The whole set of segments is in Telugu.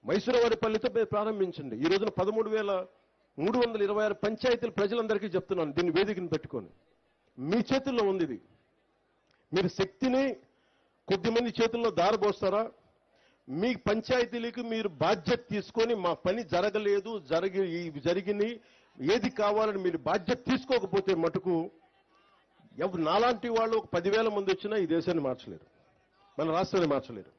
మైసూరవారిపల్లితో ప్రారంభించండి. ఈ రోజున 13,326 పంచాయతీలు ప్రజలందరికీ చెప్తున్నాను, దీన్ని వేదికను పెట్టుకొని. మీ చేతుల్లో ఉంది ఇది. మీరు శక్తిని కొద్దిమంది చేతుల్లో దారబోస్తారా? మీ పంచాయతీలకు మీరు బాధ్యత తీసుకొని మా పని జరగలేదు, జరిగింది ఏది కావాలని మీరు బాధ్యత తీసుకోకపోతే మటుకు నాలాంటి వాళ్ళు ఒక 10,000 మంది వచ్చినా ఈ దేశాన్ని మార్చలేరు, మన రాష్ట్రాన్ని మార్చలేరు.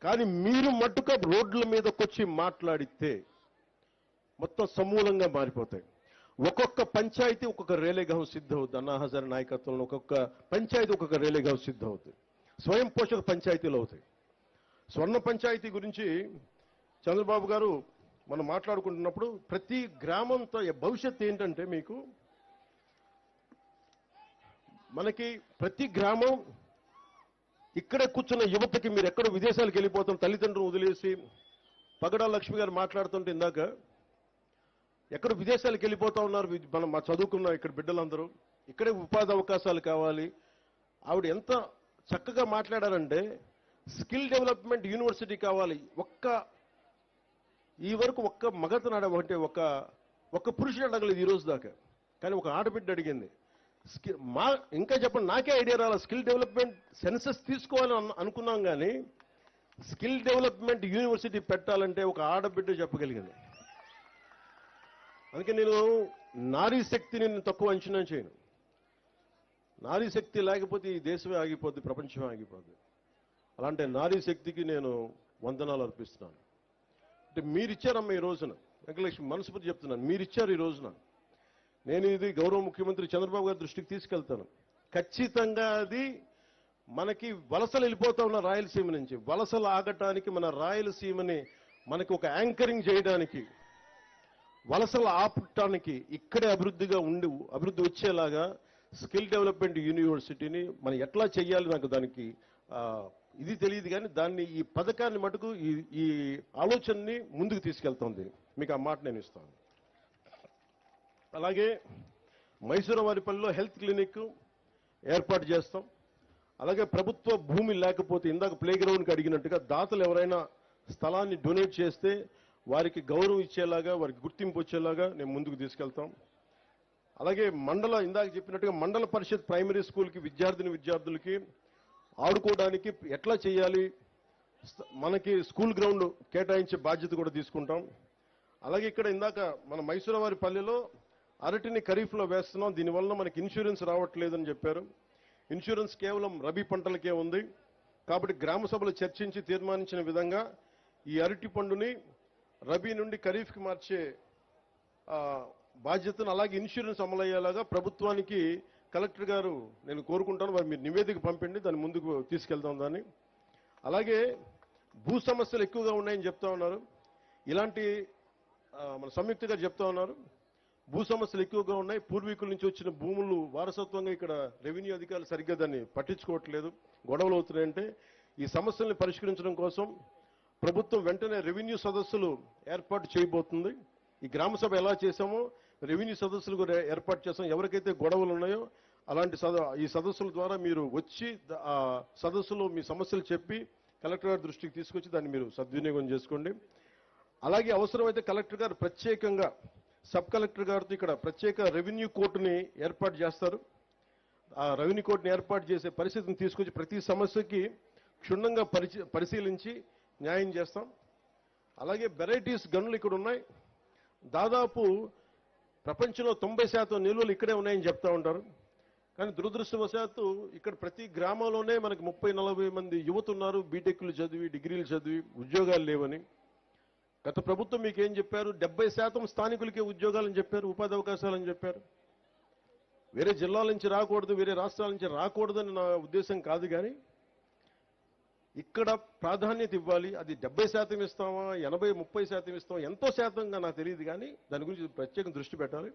కానీ మీరు మట్టుక రోడ్ల మీదకి వచ్చి మాట్లాడితే మొత్తం సమూలంగా మారిపోతాయి. ఒక్కొక్క పంచాయతీ ఒక్కొక్క రేలేగాం సిద్ధవుతుంది. అన్నా హజారే నాయకత్వంలో ఒక్కొక్క పంచాయతీ ఒక్కొక్క రేలేగాం సిద్ధవుతుంది. స్వయం పోషక పంచాయతీలు అవుతాయి. స్వర్ణ పంచాయతీ గురించి చంద్రబాబు గారు మనం మాట్లాడుకుంటున్నప్పుడు ప్రతి గ్రామంతో భవిష్యత్తు ఏంటంటే మనకి ప్రతి గ్రామం ఇక్కడే కూర్చున్న యువతకి మీరు ఎక్కడో విదేశాలకు వెళ్ళిపోతాం, తల్లిదండ్రులు వదిలేసి. పగడా లక్ష్మి గారు మాట్లాడుతుంటే ఇందాక ఎక్కడ విదేశాలకు వెళ్ళిపోతా ఉన్నారు మనం మా చదువుకున్న ఇక్కడ బిడ్డలందరూ, ఇక్కడే ఉపాధి అవకాశాలు కావాలి. ఆవిడ ఎంత చక్కగా మాట్లాడారంటే స్కిల్ డెవలప్మెంట్ యూనివర్సిటీ కావాలి. ఈ వరకు ఒక్క మగతను అంటే ఒక్క పురుషుడు అడగలేదు ఈ రోజు దాకా. కానీ ఒక ఆడబిడ్డ అడిగింది. ఇంకా చెప్పండి, నాకే ఐడియా రాలా. స్కిల్ డెవలప్మెంట్ సెన్సస్ తీసుకోవాలని అనుకున్నాం, కానీ స్కిల్ డెవలప్మెంట్ యూనివర్సిటీ పెట్టాలంటే ఒక ఆడబిడ్డ చెప్పగలిగింది. అందుకే నేను నారీ శక్తిని తక్కువ అంచనా చేయను. నారీ శక్తి లేకపోతే ఈ దేశమే ఆగిపోద్ది, ప్రపంచమే ఆగిపోద్ది. అలాంటి నారీ శక్తికి నేను వందనాలు అర్పిస్తున్నాను. అంటే మీరిచ్చారమ్మ ఈ రోజున, వెంకటలక్ష్మి మనస్ఫూర్తి చెప్తున్నాను, మీరిచ్చారు ఈ రోజున. నేను ఇది గౌరవ ముఖ్యమంత్రి చంద్రబాబు గారి దృష్టికి తీసుకెళ్తాను. ఖచ్చితంగా అది మనకి వలసలు వెళ్ళిపోతా ఉన్న రాయలసీమ నుంచి వలసలు ఆగటానికి, మన రాయలసీమని మనకి ఒక యాంకరింగ్ చేయడానికి, వలసలు ఆపటానికి, ఇక్కడే అభివృద్ధి వచ్చేలాగా స్కిల్ డెవలప్మెంట్ యూనివర్సిటీని మనం ఎట్లా చేయాలి, నాకు దానికి ఇది తెలియదు. కానీ ఈ పథకాన్ని మటుకు ఈ ఆలోచనని ముందుకు తీసుకెళ్తుంది. మీకు ఆ మాట నేను ఇస్తాను. అలాగే మైసూరవారిపల్లిలో హెల్త్ క్లినిక్ ఏర్పాటు చేస్తాం. అలాగే ప్రభుత్వ భూమి లేకపోతే ఇందాక ప్లే గ్రౌండ్కి అడిగినట్టుగా దాతలు ఎవరైనా స్థలాన్ని డొనేట్ చేస్తే వారికి గౌరవం ఇచ్చేలాగా, వారికి గుర్తింపు వచ్చేలాగా నేను ముందుకు తీసుకెళ్తాం. అలాగే ఇందాక చెప్పినట్టుగా మండల పరిషత్ ప్రైమరీ స్కూల్కి విద్యార్థులకి ఆడుకోవడానికి ఎట్లా చేయాలి, మనకి స్కూల్ గ్రౌండ్ కేటాయించే బాధ్యత కూడా తీసుకుంటాం. అలాగే ఇక్కడ ఇందాక మన మైసూరవారిపల్లిలో అరటిని ఖరీఫ్లో వేస్తున్నాం. దీనివల్ల మనకి ఇన్సూరెన్స్ రావట్లేదని చెప్పారు. ఇన్సూరెన్స్ కేవలం రబీ పంటలకే ఉంది. కాబట్టి గ్రామ సభలు చర్చించి తీర్మానించిన విధంగా ఈ అరటి పండుని రబీ నుండి ఖరీఫ్కి మార్చే బాధ్యతను, అలాగే ఇన్సూరెన్స్ అమలయ్యేలాగా ప్రభుత్వానికి కలెక్టర్ గారు నేను కోరుకుంటాను. వారు మీరు నివేదిక పంపిండి, దాన్ని ముందుకు తీసుకెళ్తాం దాన్ని. అలాగే భూ సమస్యలు ఎక్కువగా ఉన్నాయని చెప్తా ఉన్నారు. ఇలాంటి మన సంయుక్త గారు చెప్తా ఉన్నారు, భూ సమస్యలు ఎక్కువగా ఉన్నాయి. పూర్వీకుల నుంచి వచ్చిన భూములు వారసత్వంగా ఇక్కడ రెవెన్యూ అధికారులు సరిగ్గా దాన్ని పట్టించుకోవట్లేదు, గొడవలు అవుతున్నాయంటే ఈ సమస్యల్ని పరిష్కరించడం కోసం ప్రభుత్వం వెంటనే రెవెన్యూ సదస్సులు ఏర్పాటు చేయబోతుంది. ఈ గ్రామ సభ ఎలా చేశామో రెవెన్యూ సదస్సులు కూడా ఏర్పాటు చేస్తాం. ఎవరికైతే గొడవలు ఉన్నాయో అలాంటి ఈ సదస్సుల ద్వారా మీరు వచ్చి ఆ సదస్సులో మీ సమస్యలు చెప్పి కలెక్టర్ గారి దృష్టికి తీసుకొచ్చి దాన్ని మీరు సద్వినియోగం చేసుకోండి. అలాగే అవసరమైతే కలెక్టర్ గారు ప్రత్యేకంగా సబ్ కలెక్టర్ గారితో ఇక్కడ ప్రత్యేక రెవెన్యూ కోర్టుని ఏర్పాటు చేస్తారు. ఆ రెవెన్యూ కోర్టుని ఏర్పాటు చేసే పరిస్థితిని తీసుకొచ్చి ప్రతి సమస్యకి క్షుణ్ణంగా పరిశీలించి న్యాయం చేస్తాం. అలాగే వెరైటీస్ గనులు ఇక్కడ ఉన్నాయి. దాదాపు ప్రపంచంలో 90% నిల్వలు ఇక్కడే ఉన్నాయని చెప్తా ఉంటారు. కానీ దురదృష్టవశాత్తు ఇక్కడ ప్రతి గ్రామంలోనే మనకి 30-40 మంది యువత ఉన్నారు, బీటెక్లు చదివి, డిగ్రీలు చదివి ఉద్యోగాలు లేవని. గత ప్రభుత్వం మీకేం చెప్పారు? 70% స్థానికులకే ఉద్యోగాలని చెప్పారు, ఉపాధి అవకాశాలని చెప్పారు. వేరే జిల్లాల నుంచి రాకూడదు, వేరే రాష్ట్రాల నుంచి రాకూడదని నా ఉద్దేశం కాదు. కానీ ఇక్కడ ప్రాధాన్యత ఇవ్వాలి. అది 70% ఇస్తామా, 80-30% ఇస్తామా, ఎంతో శాతంగా నాకు తెలియదు. కానీ దాని గురించి ప్రత్యేక దృష్టి పెట్టాలి.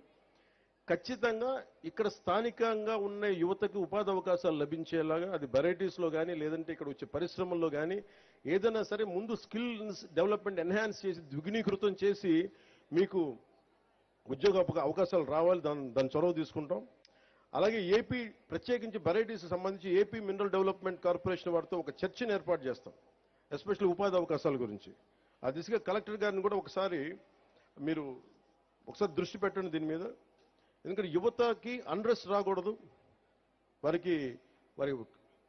ఖచ్చితంగా ఇక్కడ స్థానికంగా ఉన్న యువతకు ఉపాధి అవకాశాలు లభించేలాగా, అది వెరైటీస్లో కానీ లేదంటే ఇక్కడ వచ్చే పరిశ్రమల్లో కానీ ఏదైనా సరే ముందు స్కిల్ డెవలప్మెంట్ ఎన్హాన్స్ చేసి ద్విగుణీకృతం చేసి మీకు ఉద్యోగ అవకాశాలు రావాలి. దాని చొరవ తీసుకుంటాం. అలాగే ఏపీ ప్రత్యేకించి వెరైటీస్ సంబంధించి ఏపీ మినరల్ డెవలప్మెంట్ కార్పొరేషన్ వారితో ఒక చర్చను ఏర్పాటు చేస్తాం, ఎస్పెషల్లీ ఉపాధి అవకాశాల గురించి. ఆ దిశగా కలెక్టర్ గారిని కూడా ఒకసారి మీరు దృష్టి పెట్టండి దీని మీద. ఎందుకంటే యువతకి అన్రెస్ట్ రాకూడదు. వారి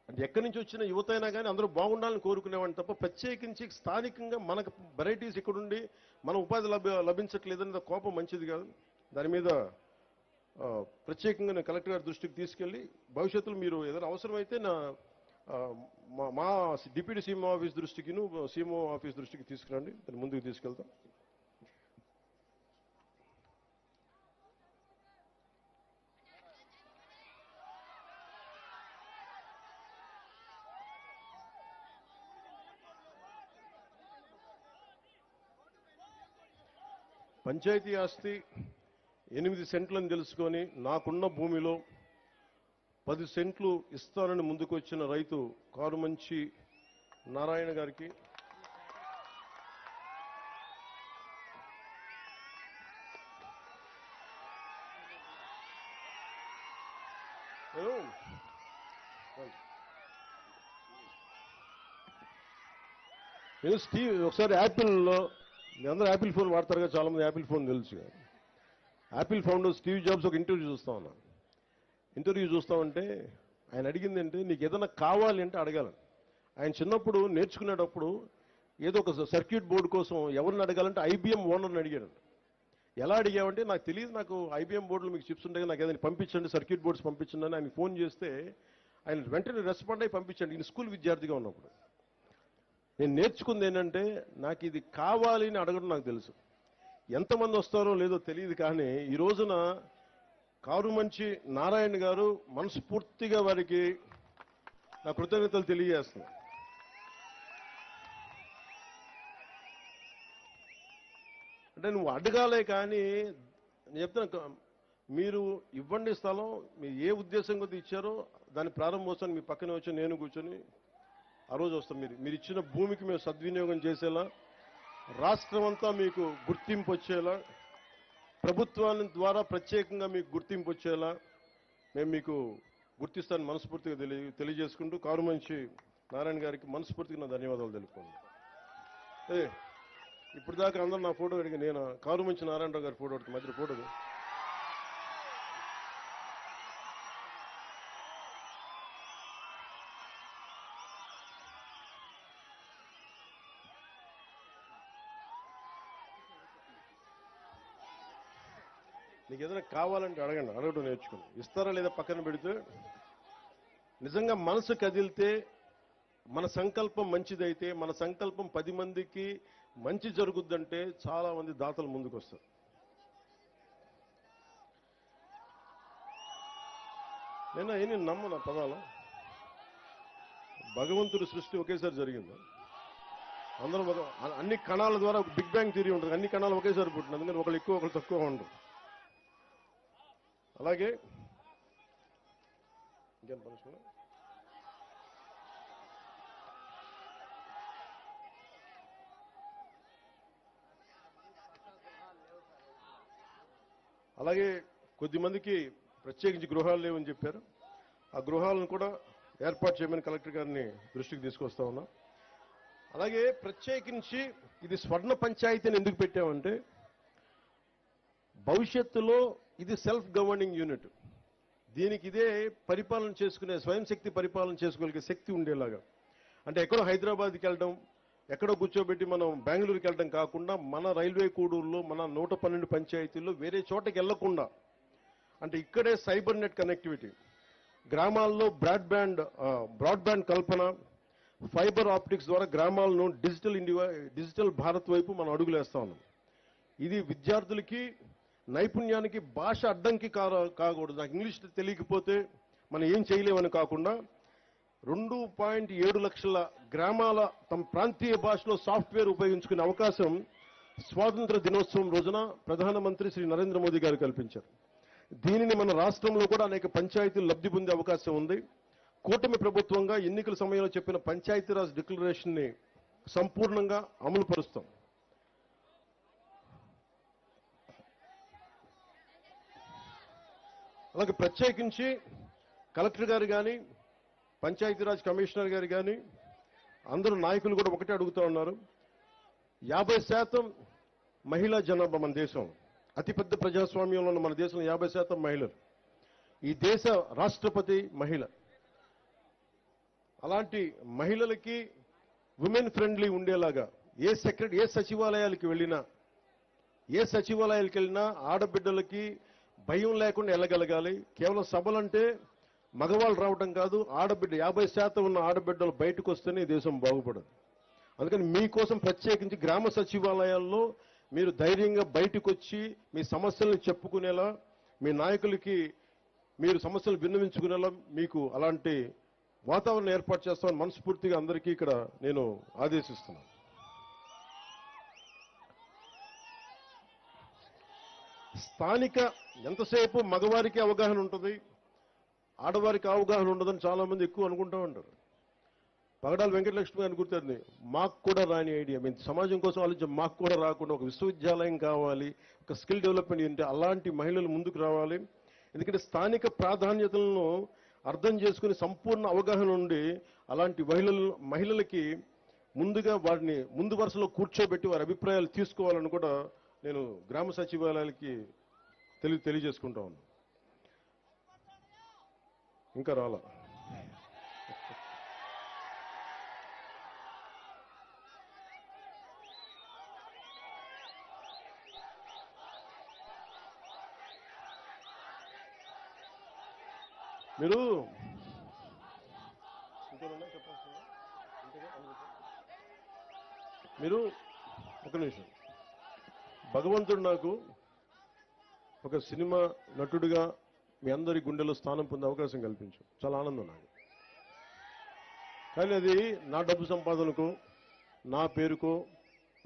అంటే ఎక్కడి నుంచి వచ్చిన యువత అయినా కానీ అందరూ బాగుండాలని కోరుకునేవాడిని తప్ప ప్రత్యేకించి స్థానికంగా మనకు వెరైటీస్ ఇక్కడుండి మన ఉపాధి లభించట్లేదని కోపం మంచిది కాదు. దాని మీద ప్రత్యేకంగా నేను కలెక్టర్ గారి దృష్టికి తీసుకెళ్లి భవిష్యత్తులో మీరు ఏదైనా అవసరమైతే మా డిప్యూటీ సీఎం ఆఫీస్ దృష్టికి సీఎంఓ ఆఫీస్ దృష్టికి తీసుకురండి, దాన్ని ముందుకు తీసుకెళ్తాం. పంచాయతీ ఆస్తి 8 సెంట్లని తెలుసుకొని నాకున్న భూమిలో 10 సెంట్లు ఇస్తానని ముందుకు వచ్చిన రైతు కారుమంచి నారాయణ గారికి నేను స్టీవ్ ఒకసారి యాపిల్లో అందరూ యాపిల్ ఫోన్ వాడతారు కదా, చాలా మంది యాపిల్ ఫోన్ తెలుసు. యాపిల్ ఫౌండర్ స్టీవ్ జాబ్స్ ఒక ఇంటర్వ్యూ చూస్తామంటే ఆయన అడిగింది అంటే నీకు ఏదైనా కావాలి అంటే అడగాలని. ఆయన చిన్నప్పుడు నేర్చుకునేటప్పుడు ఏదో ఒక సర్క్యూట్ బోర్డు కోసం ఎవరిని అడగాలంటే ఐబీఎం ఓనర్ని అడిగాడు. ఎలా అడిగామంటే నాకు తెలియదు, నాకు ఐబీఎం బోర్డులో మీకు చిప్స్ ఉంటాయి, నాకు ఏదైనా పంపించండి, సర్క్యూట్ బోర్డ్స్ పంపించండి అని ఆయన ఫోన్ చేస్తే ఆయన వెంటనే రెస్పాండ్ అయ్యి పంపించండి. ఈయన స్కూల్ విద్యార్థిగా ఉన్నప్పుడు. నేను నేర్చుకుంది ఏంటంటే నాకు ఇది కావాలి అని అడగడం నాకు తెలుసు. ఎంతమంది వస్తారో లేదో తెలియదు, కానీ ఈ రోజున కారుమంచి నారాయణ గారు మనస్ఫూర్తిగా వారికి నా కృతజ్ఞతలు తెలియజేస్తున్నా. అంటే నువ్వు అడగాలే కానీ నేను చెప్తున్నా, మీరు ఇవ్వండి స్థలం, మీరు ఏ ఉద్దేశం కొద్ది ఇచ్చారో దాని ప్రారంభోత్సవాన్ని మీ పక్కనే వచ్చి నేను కూర్చొని ఆ రోజు వస్తాం. మీరు ఇచ్చిన భూమికి మేము సద్వినియోగం చేసేలా, రాష్ట్రం అంతా మీకు గుర్తింపు వచ్చేలా, ప్రభుత్వాన్ని ద్వారా ప్రత్యేకంగా మీకు గుర్తింపు వచ్చేలా మేము మీకు గుర్తిస్తానని మనస్ఫూర్తిగా తెలియజేసుకుంటూ కారుమంచి నారాయణ గారికి మనస్ఫూర్తిగా నా ధన్యవాదాలు తెలుపుకున్నాను. ఇప్పుడు దాకా అందరూ నా ఫోటో అడిగి నేను కారుమంచి నారాయణరావు గారి ఫోటో మధ్య ఫోటో నీకు ఏదైనా కావాలంటే అడగండి, అడగడం నేర్చుకోండి. ఇస్తారా లేదా పక్కన పెడితే నిజంగా మనసు కదిలితే, మన సంకల్పం మంచిదైతే, మన సంకల్పం 10 మందికి మంచి జరుగుద్దంటే చాలా మంది దాతలు ముందుకు వస్తారు. నేను ఏమి నమ్మను పదాలు. భగవంతుడి సృష్టి ఒకేసారి జరిగింది. అందరూ అన్ని కణాల ద్వారా బిగ్ బ్యాంగ్ థియరీ ఉంటుంది, అన్ని కణాలు ఒకేసారి పుట్టింది. అందుకని ఒకళ్ళు ఎక్కువ ఒకళ్ళు తక్కువ ఉండరు. అలాగే ఇంకేం పనిష్మెంట్ అలాగే కొద్దిమందికి ప్రత్యేకించి గృహాలు లేవని చెప్పారు. ఆ గృహాలను కూడా ఏర్పాటు చేయమని కలెక్టర్ గారిని దృష్టికి తీసుకొస్తా ఉన్నాం. అలాగే ప్రత్యేకించి ఇది స్వర్ణ పంచాయతీని ఎందుకు పెట్టామంటే భవిష్యత్తులో ఇది సెల్ఫ్ గవర్నింగ్ యూనిట్, దీనికి ఇదే పరిపాలన చేసుకునే స్వయం శక్తి పరిపాలన చేసుకోగలిగే శక్తి ఉండేలాగా. అంటే ఎక్కడో హైదరాబాద్కి వెళ్ళడం, ఎక్కడో కూర్చోబెట్టి మనం బెంగళూరుకి వెళ్ళడం కాకుండా మన రైల్వే కూడూరులో మన 112 పంచాయతీల్లో వేరే చోటకి వెళ్లకుండా, అంటే ఇక్కడే సైబర్ నెట్ కనెక్టివిటీ, గ్రామాల్లో బ్రాడ్బ్యాండ్ కల్పన, ఫైబర్ ఆప్టిక్స్ ద్వారా గ్రామాలను డిజిటల్ భారత్ వైపు మనం అడుగులేస్తా ఉన్నాం. ఇది విద్యార్థులకి నైపుణ్యానికి భాష అడ్డంకి కాకూడదు. నాకు ఇంగ్లీష్ తెలియకపోతే మనం ఏం చేయలేమని కాకుండా 2.7 లక్షల గ్రామాల తమ ప్రాంతీయ భాషలో సాఫ్ట్వేర్ ఉపయోగించుకునే అవకాశం స్వాతంత్ర దినోత్సవం రోజున ప్రధానమంత్రి శ్రీ నరేంద్ర మోదీ గారు కల్పించారు. దీనిని మన రాష్ట్రంలో కూడా అనేక పంచాయతీలు లబ్ధి పొందే అవకాశం ఉంది. కూటమి ప్రభుత్వంగా ఎన్నికల సమయంలో చెప్పిన పంచాయతీరాజ్ డిక్లరేషన్ ని సంపూర్ణంగా అమలు పరుస్తాం. అలాగే ప్రత్యేకించి కలెక్టర్ గారు కానీ, పంచాయతీరాజ్ కమిషనర్ గారు కానీ అందరూ నాయకులు కూడా ఒకటే అడుగుతూ ఉన్నారు. 50% మహిళా జనాభా మన దేశం. అతిపెద్ద ప్రజాస్వామ్యంలో ఉన్న మన దేశంలో 50% మహిళలు. ఈ దేశ రాష్ట్రపతి మహిళ. అలాంటి మహిళలకి ఉమెన్ ఫ్రెండ్లీ ఉండేలాగా ఏ సచివాలయాలకు వెళ్ళినా ఆడబిడ్డలకి భయం లేకుండా వెళ్ళగలగాలి. కేవలం సభలంటే మగవాళ్ళు రావడం కాదు, ఆడబిడ్డ 50% ఉన్న ఆడబిడ్డలు బయటకు వస్తేనే ఈ దేశం బాగుపడదు. అందుకని మీకోసం ప్రత్యేకించి గ్రామ సచివాలయాల్లో మీరు ధైర్యంగా బయటకు వచ్చి మీ సమస్యలను చెప్పుకునేలా, మీ నాయకులకి మీరు సమస్యలు విన్నవించుకునేలా మీకు అలాంటి వాతావరణం ఏర్పాటు చేస్తామని మనస్ఫూర్తిగా అందరికీ ఇక్కడ నేను ఆదేశిస్తున్నాను. స్థానిక ఎంతసేపు మగవారికి అవగాహన ఉంటుంది, ఆడవారికి అవగాహన ఉండదని చాలా మంది ఎక్కువ అనుకుంటా ఉంటారు. పగడాల వెంకటలక్ష్మి గారిని గుర్తుంది, మాకు కూడా రాని ఐడియా. మేము సమాజం కోసం ఆలోచించి మాకు కూడా రాకుండా ఒక విశ్వవిద్యాలయం కావాలి, ఒక స్కిల్ డెవలప్మెంట్ అంటే అలాంటి మహిళలు ముందుకు రావాలి. ఎందుకంటే స్థానిక ప్రాధాన్యతలను అర్థం చేసుకుని సంపూర్ణ అవగాహన ఉండి అలాంటి మహిళలకి ముందుగా వారిని ముందు వరుసలో కూర్చోబెట్టి వారి అభిప్రాయాలు తీసుకోవాలని కూడా నేను గ్రామ సచివాలయాలకి తెలియజేసుకుంటా ఉన్నాను. ఇంకా రాలా. మీరు ఒక నిమిషం. భగవంతుడు నాకు ఒక సినిమా నటుడిగా మీ అందరి గుండెలో స్థానం పొందే అవకాశం కల్పించు. చాలా ఆనందం నాకు. కానీ అది నా డబ్బు సంపాదనకు, నా పేరుకో,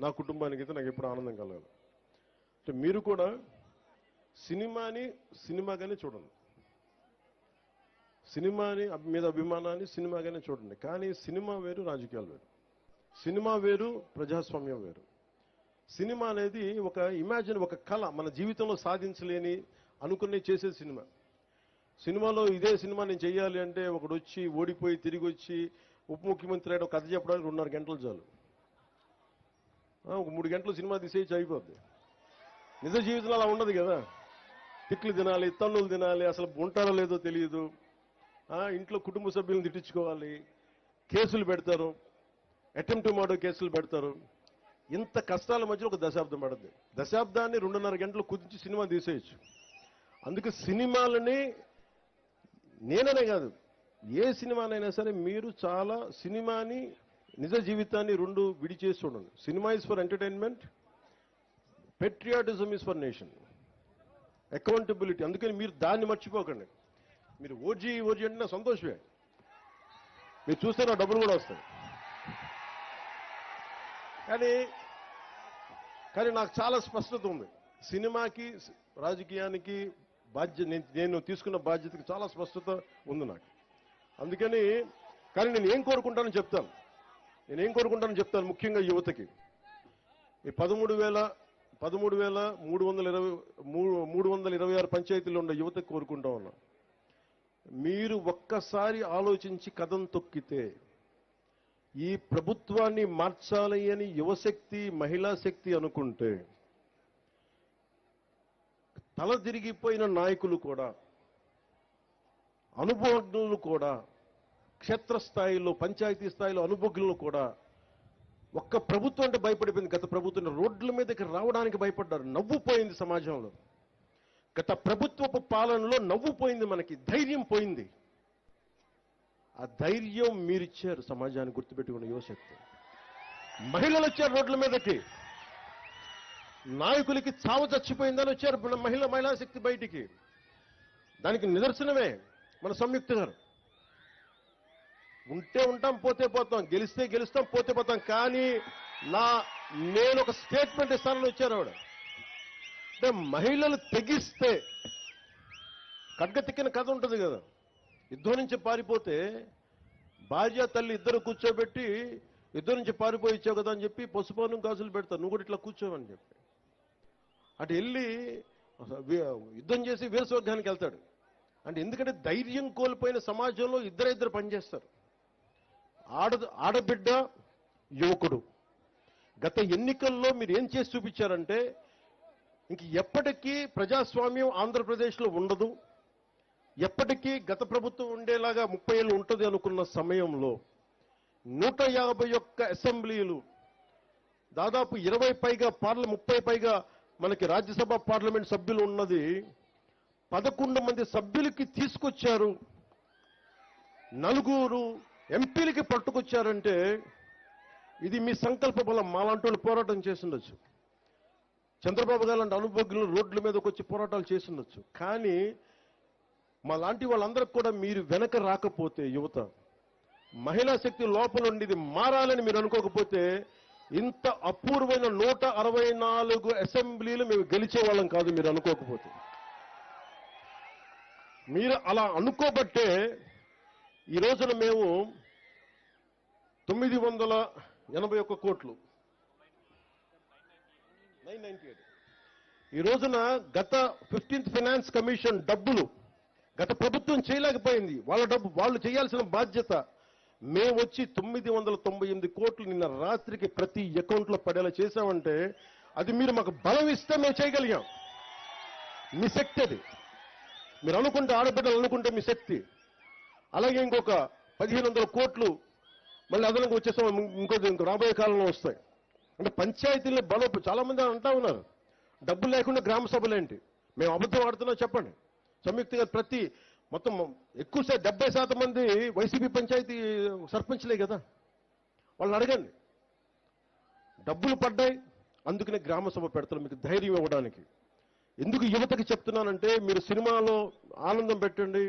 నా కుటుంబానికి అయితే నాకు ఎప్పుడు ఆనందం కలగాలి. అంటే మీరు కూడా సినిమాని సినిమాగానే చూడండి, సినిమాని మీద అభిమానాన్ని సినిమాగానే చూడండి. కానీ సినిమా వేరు, రాజకీయాలు వేరు. సినిమా వేరు, ప్రజాస్వామ్యం వేరు. సినిమా అనేది ఒక ఇమాజిన్, ఒక కళ, మన జీవితంలో సాధించలేని అనుకునే చేసే సినిమా. సినిమాలో ఇదే సినిమా నేను చెయ్యాలి అంటే ఒకడు వచ్చి ఓడిపోయి తిరిగి వచ్చి ఉప ముఖ్యమంత్రి అయితే ఒక కథ చెప్పడానికి 2.5 గంటలు చాలు. ఒక 3 గంటలు సినిమా తీసేసి అయిపోద్ది. నిజ జీవితంలో అలా ఉండదు కదా. తిట్లు తినాలి, తన్నులు తినాలి, అసలు ఉంటారో లేదో తెలియదు. ఇంట్లో కుటుంబ సభ్యులను తిట్టించుకోవాలి, కేసులు పెడతారు, అటెంప్ట్ మర్డర్ కేసులు పెడతారు. ఇంత కష్టాల మధ్యలో ఒక దశాబ్దం పడుతుంది. దశాబ్దాన్ని 2.5 గంటలు కుదించి సినిమా తీసేయచ్చు. అందుకే సినిమాలని నేననే కాదు, ఏ సినిమానైనా సరే మీరు చాలా సినిమాని నిజ జీవితాన్ని రెండు విడిచేసి చూడండి. Cinema is for entertainment, patriotism is for nation, accountability. అందుకని మీరు దాన్ని మర్చిపోకండి. మీరు ఓజీ అంటే నా సంతోషమే, మీరు చూస్తే నా డబ్బులు కూడా వస్తాయి. కానీ నాకు చాలా స్పష్టత ఉంది. సినిమాకి, రాజకీయానికి నేను తీసుకున్న బాధ్యతకి చాలా స్పష్టత ఉంది నాకు. అందుకని కానీ నేను ఏం కోరుకుంటానో చెప్తాను. ముఖ్యంగా యువతకి ఈ 13,326 పంచాయతీల్లో ఉన్న యువతకి కోరుకుంటా ఉన్నా. మీరు ఒక్కసారి ఆలోచించి కదం తొక్కితే ఈ ప్రభుత్వాన్ని మార్చాలి అని యువశక్తి, మహిళా శక్తి అనుకుంటే తల తిరిగిపోయిన నాయకులు కూడా, అనుభవజ్ఞులు కూడా, క్షేత్రస్థాయిలో పంచాయతీ స్థాయిలో అనుభవజ్ఞులు కూడా ఒక్క ప్రభుత్వం అంటే భయపడిపోయింది. గత ప్రభుత్వం రోడ్ల మీదకి రావడానికి భయపడ్డారు. నవ్వుపోయింది సమాజంలో. గత ప్రభుత్వపు పాలనలో నవ్వుపోయింది, మనకి ధైర్యం పోయింది. ఆ ధైర్యం మీరిచ్చారు సమాజాన్ని. గుర్తుపెట్టుకున్న యువశక్తి, మహిళలు వచ్చారు రోడ్ల మీదకి. నాయకులకి చావు చచ్చిపోయిందని వచ్చారు మహిళా శక్తి బయటికి. దానికి నిదర్శనమే మన సంయుక్త గారు. ఉంటే ఉంటాం, పోతే పోతాం, గెలిస్తే గెలుస్తాం, పోతే పోతాం. కానీ నేను ఒక స్టేట్మెంట్ ఇస్తానని వచ్చారు ఆవిడ. అంటే మహిళలు తెగిస్తే ఖడ్గతిక్కిన కథ ఉంటుంది కదా. యుద్ధం నుంచి పారిపోతే భార్య తల్లి ఇద్దరు కూర్చోబెట్టి యుద్ధం నుంచి పారిపోయి ఇచ్చావు కదా అని చెప్పి పసుపానం గాజులు పెడతారు, నువ్వు కూడా ఇట్లా కూర్చోవని చెప్పి. అటు వెళ్ళి యుద్ధం చేసి వీరస్వర్గానికి వెళ్తాడు. అంటే ఎందుకంటే ధైర్యం కోల్పోయిన సమాజంలో ఇద్దరు పనిచేస్తారు. ఆడబిడ్డ, యువకుడు. గత ఎన్నికల్లో మీరు ఏం చేసి చూపించారంటే ఇంక ఎప్పటికీ ప్రజాస్వామ్యం ఆంధ్రప్రదేశ్లో ఉండదు, ఎప్పటికీ గత ప్రభుత్వం ఉండేలాగా 30 ఏళ్ళు ఉంటుంది అనుకున్న సమయంలో 151 అసెంబ్లీలు, దాదాపు 20 పైగా 30 పైగా మనకి రాజ్యసభ పార్లమెంట్ సభ్యులు ఉన్నది 11 మంది సభ్యులకి తీసుకొచ్చారు, 4 ఎంపీలకి పట్టుకొచ్చారంటే ఇది మీ సంకల్ప బలం. మాలాంటి వాళ్ళు పోరాటం చేసిండొచ్చు, చంద్రబాబు గారు లాంటి అనుభవజ్ఞులు రోడ్ల మీదకి వచ్చి పోరాటాలు చేసిండొచ్చు. కానీ మా లాంటి వాళ్ళందరికీ కూడా మీరు వెనక రాకపోతే, యువత మహిళా శక్తి లోపల ఉండి ఇది మారాలని మీరు అనుకోకపోతే ఇంత అపూర్వమైన 164 అసెంబ్లీలు మేము గెలిచే వాళ్ళం కాదు. మీరు అనుకోకపోతే, మీరు అలా అనుకోబట్టే ఈ రోజున మేము 981 కోట్లు 998 ఈ రోజున గత 15th ఫైనాన్స్ కమిషన్ డబ్బులు గత ప్రభుత్వం చేయలేకపోయింది. వాళ్ళ డబ్బు వాళ్ళు చేయాల్సిన బాధ్యత మేము వచ్చి 998 కోట్లు నిన్న రాత్రికి ప్రతి అకౌంట్లో పడేలా చేశామంటే అది మీరు మాకు బలం ఇస్తే మేము చేయగలిగాం. మీ శక్తి అది. మీరు అనుకుంటే, ఆడబిడ్డలు అనుకుంటే మీ శక్తి. అలాగే ఇంకొక 1500 కోట్లు మళ్ళీ అదనంగా వచ్చేసాం, ఇంకో రాబోయే కాలంలో వస్తాయి. అంటే పంచాయతీల బలం. చాలా మంది అంటా ఉన్నారు డబ్బులు లేకుండా గ్రామ సభలేంటి. మేము అబద్ధం ఆడుతున్నాం చెప్పండి. సంయుక్తగా మొత్తం ఎక్కువ 70% మంది వైసీపీ పంచాయతీ సర్పంచ్లే కదా. వాళ్ళని అడగండి. డబ్బులు పడ్డాయి, అందుకనే గ్రామ సభ పెడతారు మీకు ధైర్యం ఇవ్వడానికి. ఎందుకు యువతకి చెప్తున్నానంటే, మీరు సినిమాలో ఆనందం పెట్టండి,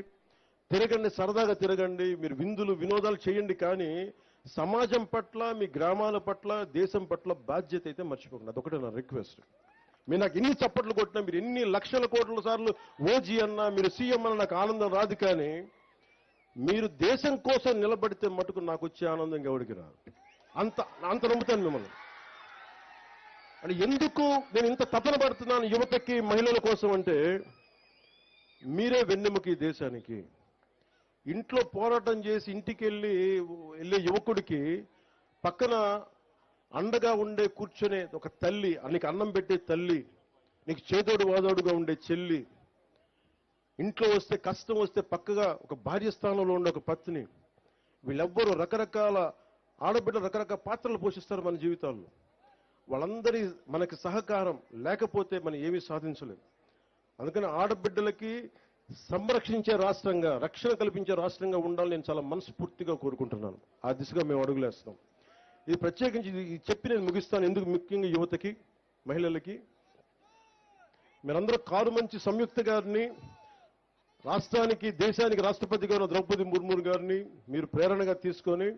తిరగండి, సరదాగా తిరగండి, మీరు విందులు వినోదాలు చేయండి, కానీ సమాజం పట్ల, మీ గ్రామాల పట్ల, దేశం పట్ల బాధ్యత అయితే మర్చిపోకండి. అదొకటే నా రిక్వెస్ట్. మీరు నాకు ఎన్ని చప్పట్లు కొట్టినా, మీరు ఎన్ని లక్షల కోట్ల సార్లు ఓజీ అన్నా, మీరు సీఎం అన్న నాకు ఆనందం రాదు. కానీ మీరు దేశం కోసం నిలబడితే మటుకు నాకు వచ్చే ఆనందం ఎవరికి రాదు. అంత నమ్ముతాను మిమ్మల్ని. అంటే ఎందుకు నేను ఇంత తపన పడుతున్నాను యువతకి, మహిళల కోసం అంటే, మీరే వెన్నెముక ఈ దేశానికి. ఇంట్లో పోరాటం చేసి ఇంటికి వెళ్ళే యువకుడికి పక్కన అండగా ఉండే కూర్చొనే ఒక తల్లి, నీకు అన్నం పెట్టే తల్లి, నీకు చేదోడు వాదోడుగా ఉండే చెల్లి, ఇంట్లో వస్తే కష్టం వస్తే పక్కగా ఒక భార్య స్థానంలో ఉండే ఒక పత్ని, వీళ్ళెవ్వరూ రకరకాల ఆడబిడ్డలు రకరకాల పాత్రలు పోషిస్తారు మన జీవితాల్లో. వాళ్ళందరి మనకి సహకారం లేకపోతే మనం ఏమీ సాధించలేం. అందుకని ఆడబిడ్డలకి సంరక్షించే రాష్ట్రంగా, రక్షణ కల్పించే రాష్ట్రంగా ఉండాలని నేను చాలా మనస్ఫూర్తిగా కోరుకుంటున్నాను. ఆ దిశగా మేము అడుగులేస్తాం. ఇది ప్రత్యేకించి ఇది చెప్పి నేను ముగిస్తాను. ఎందుకు ముఖ్యంగా యువతకి, మహిళలకి, మీరందరూ కారు మంచి సంయుక్త గారిని, రాష్ట్రానికి, దేశానికి రాష్ట్రపతి గారు ద్రౌపది ముర్ము గారిని మీరు ప్రేరణగా తీసుకొని,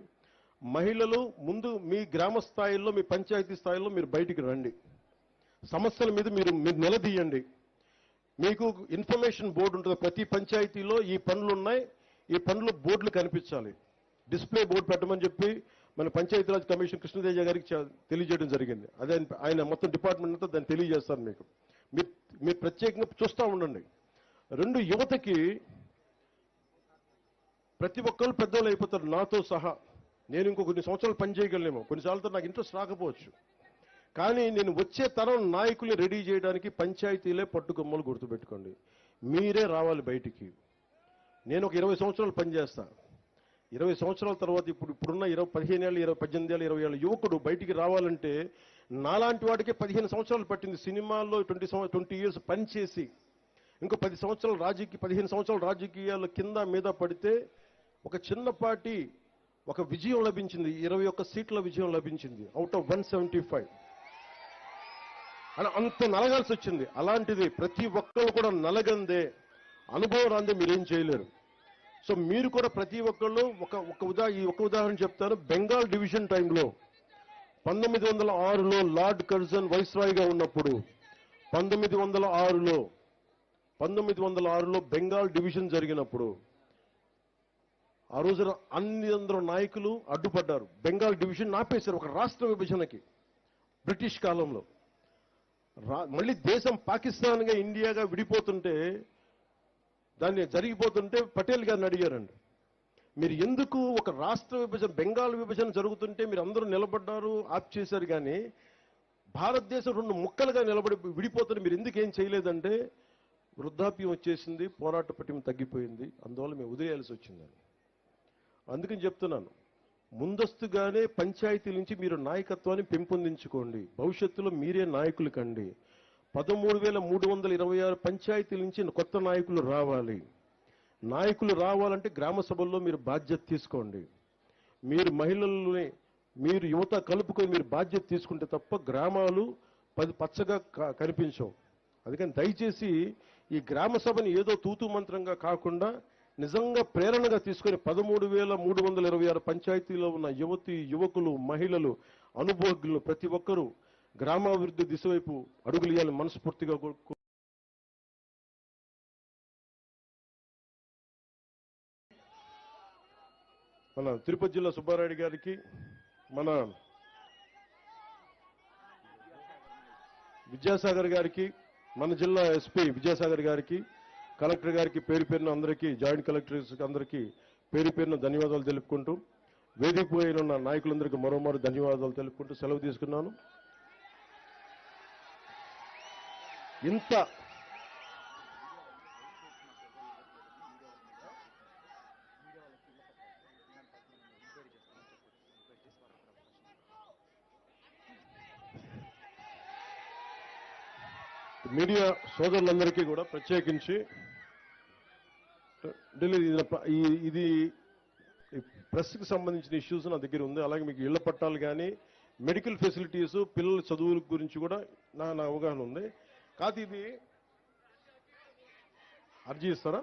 మహిళలు ముందు మీ గ్రామ స్థాయిలో, మీ పంచాయతీ స్థాయిలో మీరు బయటికి రండి. సమస్యల మీద మీరు నిలదీయండి. మీకు ఇన్ఫర్మేషన్ బోర్డు ఉంటుంది ప్రతి పంచాయతీలో. ఈ పనులు ఉన్నాయి, ఈ పనులు బోర్డులు కనిపించాలి. డిస్ప్లే బోర్డు పెట్టమని చెప్పి మన పంచాయతీరాజ్ కమిషన్ కృష్ణతేజ గారికి తెలియజేయడం జరిగింది. అదే ఆయన మొత్తం డిపార్ట్మెంట్ అంతా దాన్ని తెలియజేస్తారు మీకు. మీరు ప్రత్యేకంగా చూస్తూ ఉండండి. 2, యువతకి ప్రతి ఒక్కరు పెద్దోళ్ళు అయిపోతారు, నాతో సహా. నేను ఇంకో కొన్ని సంవత్సరాలు పని చేయగలనేమో, కొన్నిసార్లు నాకు ఇంట్రెస్ట్ రాకపోవచ్చు. కానీ నేను వచ్చే తరం నాయకుల్ని రెడీ చేయడానికి పంచాయతీలే పట్టుకొమ్మలు గుర్తుపెట్టుకోండి. మీరే రావాలి బయటికి. నేను ఒక 20 సంవత్సరాలు పనిచేస్తా. 20 సంవత్సరాల తర్వాత ఇప్పుడున్న 15 ఏళ్ళు, 18 ఏళ్ళు, 20 ఏళ్ళ యువకుడు బయటికి రావాలంటే నాలాంటి వాడికే 15 సంవత్సరాలు పట్టింది. సినిమాల్లో 20 ఇయర్స్ పనిచేసి ఇంకో 15 సంవత్సరాలు రాజకీయాల కింద మీద పడితే ఒక చిన్నపాటి ఒక విజయం లభించింది. 21 సీట్ల విజయం లభించింది అవుట్ ఆఫ్ 175. అంత నలగాల్సి వచ్చింది. అలాంటిది ప్రతి ఒక్కళ్ళు కూడా నలగందే, అనుభవం రాందే మీరేం చేయలేరు. సో మీరు కూడా ప్రతి ఒక్కళ్ళు ఒక ఉదాహరణ చెప్తాను. బెంగాల్ డివిజన్ టైంలో 1906లో లార్డ్ కర్జన్ వైస్రాయ్గా ఉన్నప్పుడు 1906లో బెంగాల్ డివిజన్ జరిగినప్పుడు ఆ రోజున అందరూ నాయకులు అడ్డుపడ్డారు. బెంగాల్ డివిజన్ ఆపేశారు ఒక రాష్ట్ర విభజనకి బ్రిటిష్ కాలంలో. మళ్ళీ దేశం పాకిస్తాన్గా, ఇండియాగా విడిపోతుంటే, దాన్ని జరిగిపోతుంటే పటేల్ గారిని అడిగారండి, మీరు ఎందుకు ఒక రాష్ట్ర విభజన, బెంగాల్ విభజన జరుగుతుంటే మీరు అందరూ నిలబడ్డారు, ఆప్ చేశారు, కానీ భారతదేశం రెండు ముక్కలుగా నిలబడి విడిపోతున్న మీరు ఎందుకు ఏం చేయలేదంటే వృద్ధాప్యం వచ్చేసింది, పోరాట పటిమ తగ్గిపోయింది, అందువల్ల మేము వదిలేయాల్సి వచ్చిందని. అందుకని చెప్తున్నాను, ముందస్తుగానే పంచాయతీల నుంచి మీరు నాయకత్వాన్ని పెంపొందించుకోండి, భవిష్యత్తులో మీరే నాయకులు కండి. 13,326 పంచాయతీల నుంచి కొత్త నాయకులు రావాలి. నాయకులు రావాలంటే గ్రామ సభల్లో మీరు బాధ్యత తీసుకోండి. మీరు మహిళల్ని, మీరు యువత కలుపుకొని మీరు బాధ్యత తీసుకుంటే తప్ప గ్రామాలు పచ్చగా కనిపించవు. అందుకని దయచేసి ఈ గ్రామ సభని ఏదో తూతూ మంత్రంగా కాకుండా నిజంగా ప్రేరణగా తీసుకొని 13,326 పంచాయతీలో ఉన్న యువతి, యువకులు, మహిళలు, అనుభవజ్ఞులు ప్రతి ఒక్కరూ గ్రామాభివృద్ధి దిశ వైపు అడుగులేయాలని మనస్ఫూర్తిగా మన తిరుపతి జిల్లా సుబ్బారాయుడు గారికి, మన విద్యాసాగర్ గారికి, మన జిల్లా ఎస్పీ విద్యాసాగర్ గారికి, కలెక్టర్ గారికి పేరు పేరున అందరికీ, జాయింట్ కలెక్టర్స్ అందరికీ పేరు పేరున ధన్యవాదాలు తెలుపుకుంటూ, వేదిక పోయిన నాయకులందరికీ మరోమారు ధన్యవాదాలు తెలుపుకుంటూ సెలవు తీసుకున్నాను. ఇంత మీడియా సోదరులందరికీ కూడా ప్రత్యేకించి ఇది ప్రెస్కి సంబంధించిన ఇష్యూస్ నా దగ్గర ఉంది. అలాగే మీకు ఇళ్ల పట్టాలు కానీ, మెడికల్ ఫెసిలిటీస్, పిల్లల చదువుల గురించి కూడా నా అవగాహన ఉంది. కాదు, ఇది అర్జీ ఇస్తారా?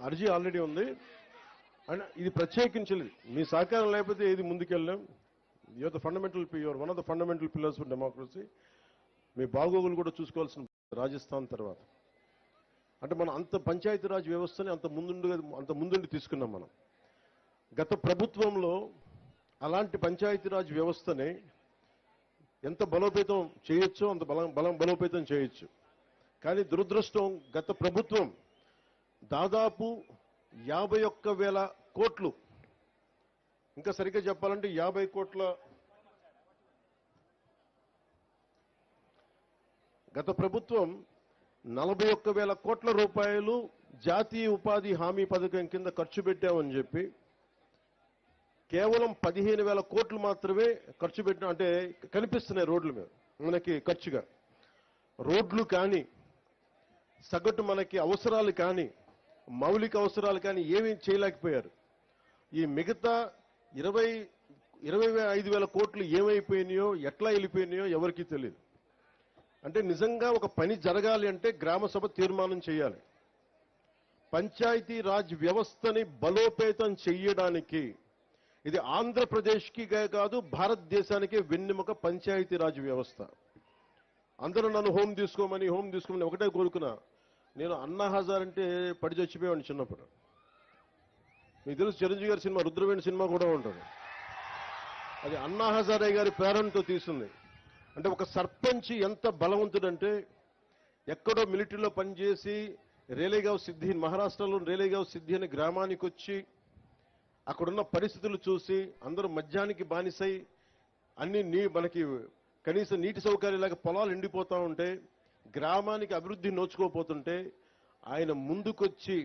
అర్జీ ఆల్రెడీ ఉంది. అండ్ ఇది ప్రత్యేకించలేదు, మీ సహకారం లేకపోతే ఏది ముందుకెళ్ళాం. Your one of the fundamental pillars for democracy. మీ బాగోగులు కూడా చూసుకోవాల్సిన రాజస్థాన్ తర్వాత. అంటే మనం అంత పంచాయతీరాజ్ వ్యవస్థని అంత ముందుండి తీసుకున్నాం మనం. గత ప్రభుత్వంలో అలాంటి పంచాయతీరాజ్ వ్యవస్థని ఎంత బలోపేతం చేయొచ్చో అంత బలోపేతం చేయొచ్చు. కానీ దురదృష్టం, గత ప్రభుత్వం దాదాపు 51,000 కోట్లు, ఇంకా సరిగ్గా చెప్పాలంటే 50 కోట్ల, గత ప్రభుత్వం 41,000 కోట్ల రూపాయలు జాతీయ ఉపాధి హామీ పథకం కింద ఖర్చు పెట్టామని చెప్పి కేవలం 15,000 కోట్లు మాత్రమే ఖర్చు పెట్టిన, అంటే కనిపిస్తున్నాయి రోడ్ల మీద మనకి ఖర్చుగా. రోడ్లు కానీ, సగటు మనకి అవసరాలు కానీ, మౌలిక అవసరాలు కానీ ఏమీ చేయలేకపోయారు. ఈ మిగతా 25,000 కోట్లు ఏమైపోయినాయో, ఎట్లా వెళ్ళిపోయినాయో ఎవరికీ తెలియదు. అంటే నిజంగా ఒక పని జరగాలి అంటే గ్రామ సభ తీర్మానం చేయాలి. పంచాయతీ రాజ్ వ్యవస్థని బలోపేతం చెయ్యడానికి ఇది ఆంధ్రప్రదేశ్కి కాదు, భారతదేశానికి వెన్నెముక పంచాయతీ రాజ్ వ్యవస్థ. అందరూ నన్ను హోమ్ తీసుకోమని ఒకటే కోరుకున్నా. నేను అన్నా హజార్ అంటే పడి చచ్చిపోయాను చిన్నప్పుడు. మీకు తెలుసు, చిరంజీవి గారి సినిమా రుద్రవేణి సినిమా కూడా ఉంటుంది. అది అన్నా హజారే గారి ప్రేరణతో తీసింది. అంటే ఒక సర్పంచ్ ఎంత బలవంతుడంటే, ఎక్కడో మిలిటరీలో పనిచేసి రేలేగావ్ సిద్ధి, మహారాష్ట్రలో రేలేగావ్ సిద్ధి అనే గ్రామానికి వచ్చి అక్కడున్న పరిస్థితులు చూసి అందరూ మద్యానికి బానిసై అన్ని మనకి కనీసం నీటి సౌకర్యాలాగా పొలాలు ఎండిపోతూ ఉంటే, గ్రామానికి అభివృద్ధి నోచుకోపోతుంటే ఆయన ముందుకొచ్చి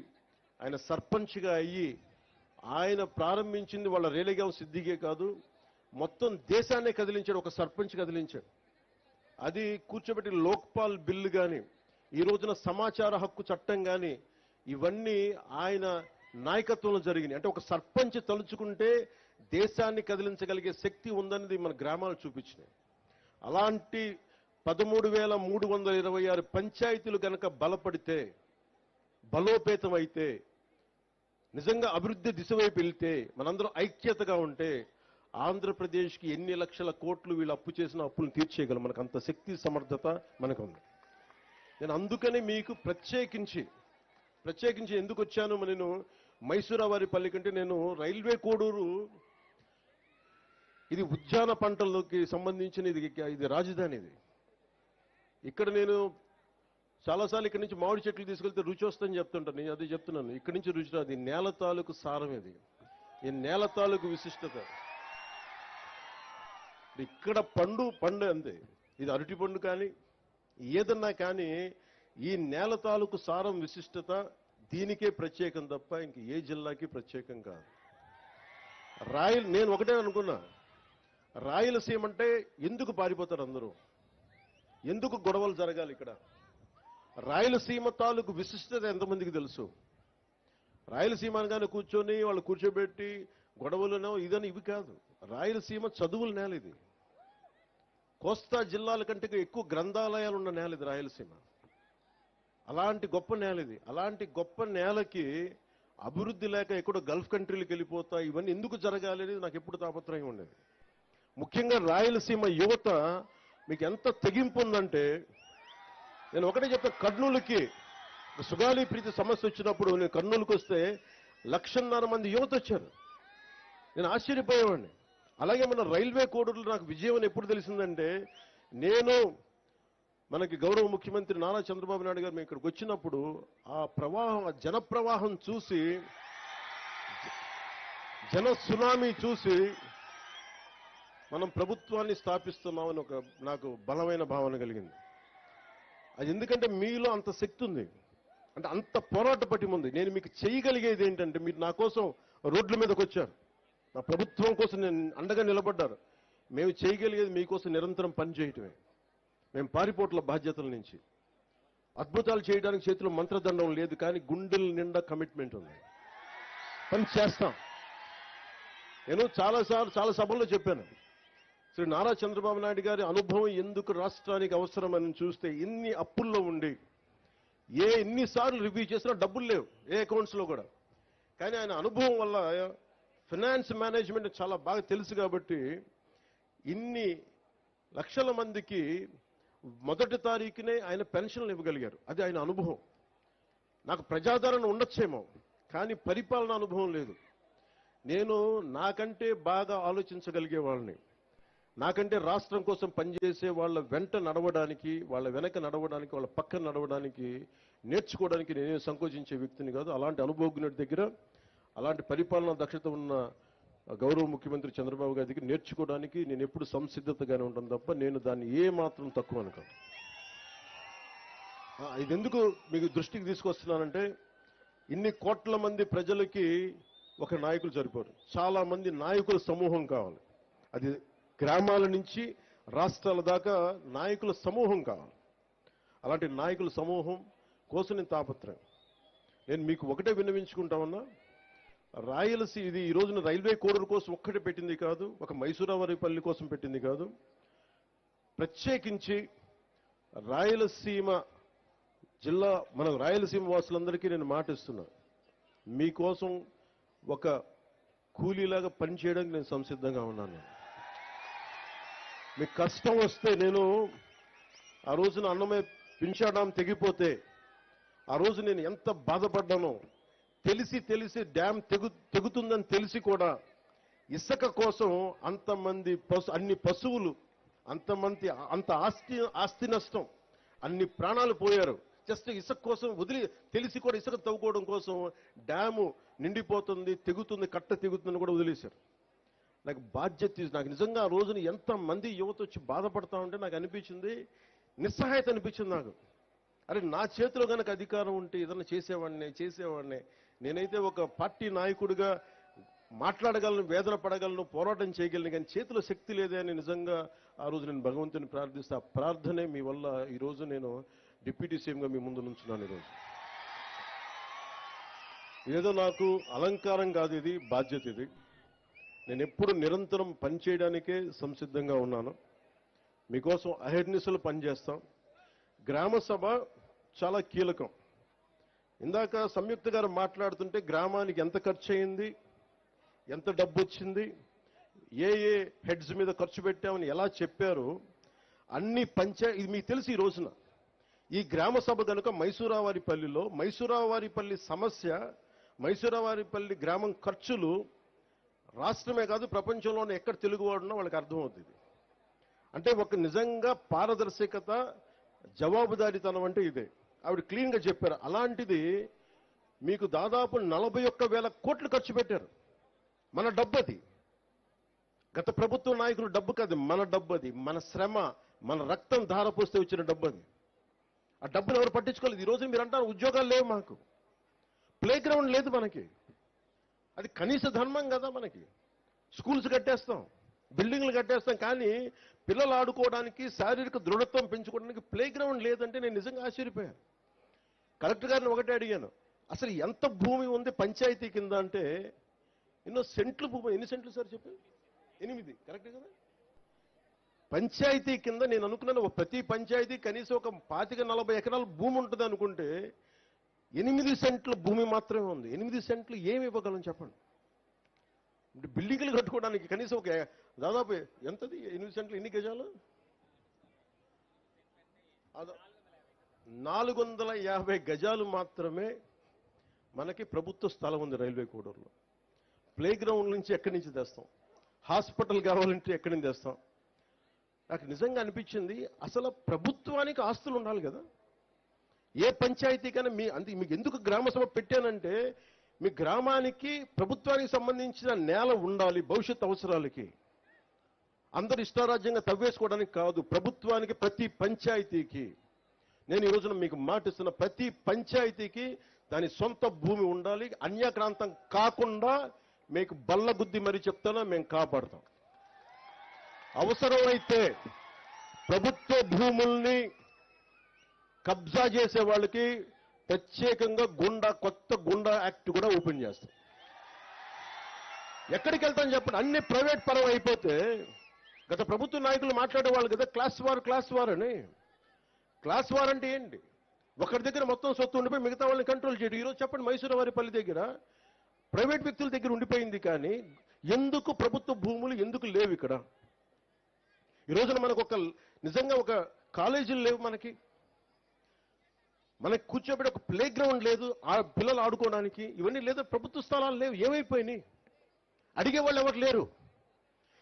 ఆయన సర్పంచ్గా అయ్యి ఆయన ప్రారంభించింది వాళ్ళ రేలేగావ్ సిద్ధిగే కాదు, మొత్తం దేశాన్నే కదిలించాడు. ఒక సర్పంచ్ కదిలించాడు. అది కూర్చోబెట్టి లోక్పాల్ బిల్లు కానీ, ఈ రోజున సమాచార హక్కు చట్టం కానీ, ఇవన్నీ ఆయన నాయకత్వంలో జరిగినాయి. అంటే ఒక సర్పంచ్ తలుచుకుంటే దేశాన్ని కదిలించగలిగే శక్తి ఉందన్నది మన గ్రామాలు చూపించినాయి. అలాంటి 13,326 పంచాయతీలు కనుక బలపడితే, బలోపేతం అయితే, నిజంగా అభివృద్ధి దిశ వైపు వెళ్తే, మనందరం ఐక్యతగా ఉంటే ఆంధ్రప్రదేశ్కి ఎన్ని లక్షల కోట్లు వీళ్ళు అప్పు చేసిన అప్పులను తీర్చేయగలం. మనకు అంత శక్తి, సమర్థత మనకు ఉంది. నేను అందుకని మీకు ప్రత్యేకించి ఎందుకు వచ్చాను, నేను మైసూరావారిపల్లి కంటే నేను రైల్వే కోడూరు, ఇది ఉద్యాన పంటలకి సంబంధించిన ఇది రాజధాని. ఇది ఇక్కడ నేను చాలాసార్లు ఇక్కడి నుంచి మామిడి చెట్లు తీసుకెళ్తే రుచి వస్తుందని చెప్తుంటాను. నేను అదే చెప్తున్నాను, ఇక్కడి నుంచి రుచి రాదు. ఈ నేల తాలూకు సారం ఇది, ఈ నేల తాలూకు విశిష్టత. ఇక్కడ పండు అంతే. ఇది అరటి పండు కానీ ఏదన్నా కానీ ఈ నేల తాలూకు సారం విశిష్టత దీనికే ప్రత్యేకం తప్ప ఇంక ఏ జిల్లాకి ప్రత్యేకం కాదు. నేను ఒకటే అనుకున్నా, రాయలసీమ అంటే ఎందుకు పారిపోతారు అందరూ, ఎందుకు గొడవలు జరగాలి ఇక్కడ? రాయలసీమ తాలూకు విశిష్టత ఎంతమందికి తెలుసు? రాయలసీమ అనగానే కూర్చొని వాళ్ళు కూర్చోబెట్టి గొడవలునో ఇదని ఇవి కాదు. రాయలసీమ చదువుల నేల ఇది. కోస్తా జిల్లాల కంటే ఎక్కువ గ్రంథాలయాలు ఉన్న నేల ఇది రాయలసీమ. అలాంటి గొప్ప నేల ఇది. అలాంటి గొప్ప నేలకి అభివృద్ధి లేక ఎక్కడో గల్ఫ్ కంట్రీలకు వెళ్ళిపోతా ఇవన్నీ ఎందుకు జరగాలి అనేది నాకు ఎప్పుడు తాపత్రయం ఉండేది. ముఖ్యంగా రాయలసీమ యువత మీకు ఎంత తెగింపు ఉందంటే, నేను ఒకటే చెప్తా, కర్నూలుకి సుగాలి ప్రీతి సమస్య వచ్చినప్పుడు నేను కర్నూలుకి వస్తే 1,50,000 మంది యువత వచ్చారు. నేను ఆశ్చర్యపోయేవాడిని. అలాగే మన రైల్వే కోడూరులో నాకు విజయం అని ఎప్పుడు తెలిసిందంటే, నేను మనకి గౌరవ ముఖ్యమంత్రి నారా చంద్రబాబు నాయుడు గారు మేము ఇక్కడికి వచ్చినప్పుడు ఆ ప్రవాహం, ఆ జన ప్రవాహం చూసి, జన సునామీ చూసి మనం ప్రభుత్వాన్ని స్థాపిస్తున్నామని నాకు బలమైన భావన కలిగింది. అది ఎందుకంటే మీలో అంత శక్తి ఉంది, అంటే అంత పోరాట పటిమ ఉంది. నేను మీకు చేయగలిగేది ఏంటంటే, మీరు నా కోసం రోడ్ల మీదకి వచ్చారు, నా ప్రభుత్వం కోసం నేను అండగా నిలబడ్డారు. మేము చేయగలిగేది మీకోసం నిరంతరం పనిచేయటమే. మేము పారిపోట్ల బాధ్యతల నుంచి అద్భుతాలు చేయడానికి చేతిలో మంత్రదండం లేదు, కానీ గుండెల నిండా కమిట్మెంట్ ఉంది, పని చేస్తాం. నేను చాలా సభల్లో చెప్పాను, శ్రీ నారా చంద్రబాబు నాయుడు గారి అనుభవం ఎందుకు రాష్ట్రానికి అవసరమని చూస్తే, ఇన్ని అప్పుల్లో ఉండి ఎన్నిసార్లు రివ్యూ చేసినా డబ్బులు లేవు ఏ అకౌంట్స్లో కూడా. కానీ ఆయన అనుభవం వల్ల ఫైనాన్స్ మేనేజ్మెంట్ చాలా బాగా తెలుసు కాబట్టి ఇన్ని లక్షల మందికి మొదటి తారీఖునే ఆయన పెన్షన్లు ఇవ్వగలిగారు. అది ఆయన అనుభవం. నాకు ప్రజాదరణ ఉండొచ్చేమో, కానీ పరిపాలన అనుభవం లేదు. నేను నాకంటే బాగా ఆలోచించగలిగే వాళ్ళని, నాకంటే రాష్ట్రం కోసం పనిచేసే వాళ్ళ వెంట నడవడానికి, వాళ్ళ వెనక నడవడానికి, వాళ్ళ పక్కన నడవడానికి, నేర్చుకోవడానికి నేనే సంకోచించే వ్యక్తిని కాదు. అలాంటి అనుభవజ్ఞుడి దగ్గర, అలాంటి పరిపాలనా దక్షత ఉన్న గౌరవ ముఖ్యమంత్రి చంద్రబాబు గారి దగ్గర నేర్చుకోవడానికి నేను ఎప్పుడు సంసిద్ధతగానే ఉంటాను తప్ప నేను దాన్ని ఏ మాత్రం తక్కువ అనుకోను. ఇది ఎందుకు మీకు దృష్టికి తీసుకొస్తున్నానంటే, ఇన్ని కోట్ల మంది ప్రజలకి ఒక నాయకులు సరిపోరు, చాలా మంది నాయకుల సమూహం కావాలి. అది గ్రామాల నుంచి రాష్ట్రాల దాకా నాయకుల సమూహం కావాలి. అలాంటి నాయకుల సమూహం కోసం నేను తాపత్రయం. నేను మీకు ఒకటే విన్నవించుకుంటామన్నా, రాయలసీమ ఇది ఈ రోజున రైల్వే కోడూరు కోసం ఒక్కటే పెట్టింది కాదు, ఒక మైసూరావారిపల్లి కోసం పెట్టింది కాదు, ప్రత్యేకించి రాయలసీమ జిల్లా, మన రాయలసీమ వాసులందరికీ నేను మాటిస్తున్నా, మీకోసం ఒక కూలీలాగా పనిచేయడానికి నేను సంసిద్ధంగా ఉన్నాను. మీకు కష్టం వస్తే, నేను ఆ రోజున అన్నమయ్య పింఛా డ్యామ్ తెగిపోతే ఆ రోజు నేను ఎంత బాధపడ్డానో, తెలిసి డ్యామ్ తెగుతుందని తెలిసి కూడా ఇసుక కోసం అంతమంది అన్ని పశువులు, అంత ఆస్తి నష్టం, అన్ని ప్రాణాలు పోయారు జస్ట్ ఇసుక కోసం. తెలిసి కూడా ఇసుక తవ్వుకోవడం కోసం డ్యాము నిండిపోతుంది, తెగుతుంది, కట్ట తెగుతుందని కూడా వదిలేశారు. నాకు బాధ్యత, నాకు నిజంగా ఆ రోజున ఎంతమంది యువత వచ్చి బాధపడతా ఉంటే నాకు అనిపించింది, నిస్సహాయత అనిపించింది నాకు. అరే, నా చేతిలో కనుక అధికారం ఉంటే ఏదన్నా చేసేవాడిని. నేనైతే ఒక పార్టీ నాయకుడిగా మాట్లాడగలను, వేదన పడగలను, పోరాటం చేయగలను, కానీ చేతిలో శక్తి లేదే అని నిజంగా ఆ రోజు నేను భగవంతుని ప్రార్థిస్తే, ఆ ప్రార్థనే మీ వల్ల ఈరోజు నేను డిప్యూటీ సీఎంగా మీ ముందు నుంచున్నాను. ఈరోజు ఏదో నాకు అలంకారం కాదు, ఇది బాధ్యత. ఇది నేను ఎప్పుడు నిరంతరం పనిచేయడానికే సంసిద్ధంగా ఉన్నాను. మీకోసం అహర్నిశలు పనిచేస్తాం. గ్రామ సభ చాలా కీలకం. ఇందాక సంయుక్త గారు మాట్లాడుతుంటే గ్రామానికి ఎంత ఖర్చు అయింది, ఎంత డబ్బు వచ్చింది, ఏ హెడ్స్ మీద ఖర్చు పెట్టామని ఎలా చెప్పారు, అన్ని ఇది మీకు తెలిసి ఈ రోజున ఈ గ్రామ సభ కనుక మైసూరావారిపల్లి సమస్య, మైసూరావారిపల్లి గ్రామం ఖర్చులు రాష్ట్రమే కాదు ప్రపంచంలోనే ఎక్కడ తెలుగువాడున్నా వాళ్ళకి అర్థమవుతుంది. అంటే ఒక నిజంగా పారదర్శకత, జవాబుదారీతనం అంటే ఇదే. ఆవిడ క్లీన్గా చెప్పారు. అలాంటిది మీకు దాదాపు 41,000 కోట్లు ఖర్చు పెట్టారు. మన డబ్బు అది. గత ప్రభుత్వ నాయకులు డబ్బు కాదు, మన డబ్బు అది. మన శ్రమ, మన రక్తం ధారపోస్తే వచ్చిన డబ్బు అది. ఆ డబ్బును ఎవరు పట్టించుకోలేదు. ఈ రోజు మీరు అంటారు ఉద్యోగాలు లేవు, మాకు ప్లే గ్రౌండ్ లేదు మనకి. అది కనీస ధర్మం కదా మనకి. స్కూల్స్ కట్టేస్తాం, బిల్డింగ్లు కట్టేస్తాం, కానీ పిల్లలు ఆడుకోవడానికి, శారీరక దృఢత్వం పెంచుకోవడానికి ప్లే గ్రౌండ్ లేదంటే నేను నిజంగా ఆశ్చర్యపోయాను. కలెక్టర్ గారిని ఒకటే అడిగాను, అసలు ఎంత భూమి ఉంది పంచాయతీ కింద అంటే, ఎన్నో సెంట్లు భూమి. ఎన్ని సెంట్లు సార్ చెప్పారు? 8, కరెక్టే కదా. పంచాయతీ కింద నేను అనుకున్నాను ప్రతి పంచాయతీ కనీసం ఒక 25-40 ఎకరాల భూమి ఉంటుంది అనుకుంటే 8 సెంట్ల భూమి మాత్రమే ఉంది. 8 సెంట్లు ఏమి ఇవ్వగలం చెప్పండి. బిల్డింగ్లు కట్టుకోవడానికి కనీసం ఒక దాదాపు ఎంతది 8 సెంట్లు ఎన్ని గజాలు? 450 గజాలు మాత్రమే మనకి ప్రభుత్వ స్థలం ఉంది రైల్వే కోడూరులో. ప్లే గ్రౌండ్ నుంచి ఎక్కడి నుంచి తెస్తాం? హాస్పిటల్ కావాలంటే ఎక్కడి నుంచి తెస్తాం? నాకు నిజంగా అనిపించింది, అసలు ప్రభుత్వానికి ఆస్తులు ఉండాలి కదా. ఏ పంచాయతీకైనా మీకు ఎందుకు గ్రామ సభ పెట్టానంటే, మీ గ్రామానికి ప్రభుత్వానికి సంబంధించిన నేల ఉండాలి భవిష్యత్ అవసరాలకి. అందరు ఇష్టారాజ్యంగా తవ్వేసుకోవడానికి కాదు, ప్రభుత్వానికి ప్రతి పంచాయతీకి. నేను ఈ రోజున మీకు మాటిస్తున్న, ప్రతి పంచాయతీకి దాని సొంత భూమి ఉండాలి. అన్యాక్రాంతం కాకుండా మీకు బల్లగుద్ది మరీ చెప్తానా, మేము కాపాడుతాం. అవసరమైతే ప్రభుత్వ భూముల్ని కబ్జా చేసే వాళ్ళకి ప్రత్యేకంగా కొత్త గుండా యాక్ట్ కూడా ఓపెన్ చేస్తాం. ఎక్కడికి వెళ్తాం చెప్పండి? అన్ని ప్రైవేట్ పరం అయిపోతే, గత ప్రభుత్వ నాయకులు మాట్లాడేవాళ్ళు కదా క్లాస్ వార్ అని. క్లాస్ వార్ అంటే ఏంటి? ఒకరి దగ్గర మొత్తం సొత్తు ఉండిపోయి మిగతా వాళ్ళని కంట్రోల్ చేయడం. ఈరోజు చెప్పండి, మైసూరువారిపల్లి దగ్గర ప్రైవేట్ వ్యక్తుల దగ్గర ఉండిపోయింది, కానీ ఎందుకు ప్రభుత్వ భూములు ఎందుకు లేవు ఇక్కడ? ఈ రోజున మనకు నిజంగా ఒక కాలేజీలు లేవు, మనకి కూర్చోబెట్టి ఒక ప్లే గ్రౌండ్ లేదు, ఆ పిల్లలు ఆడుకోవడానికి. ఇవన్నీ లేదు, ప్రభుత్వ స్థలాలు లేవు. ఏమైపోయినాయి? అడిగేవాళ్ళు ఎవరు లేరు.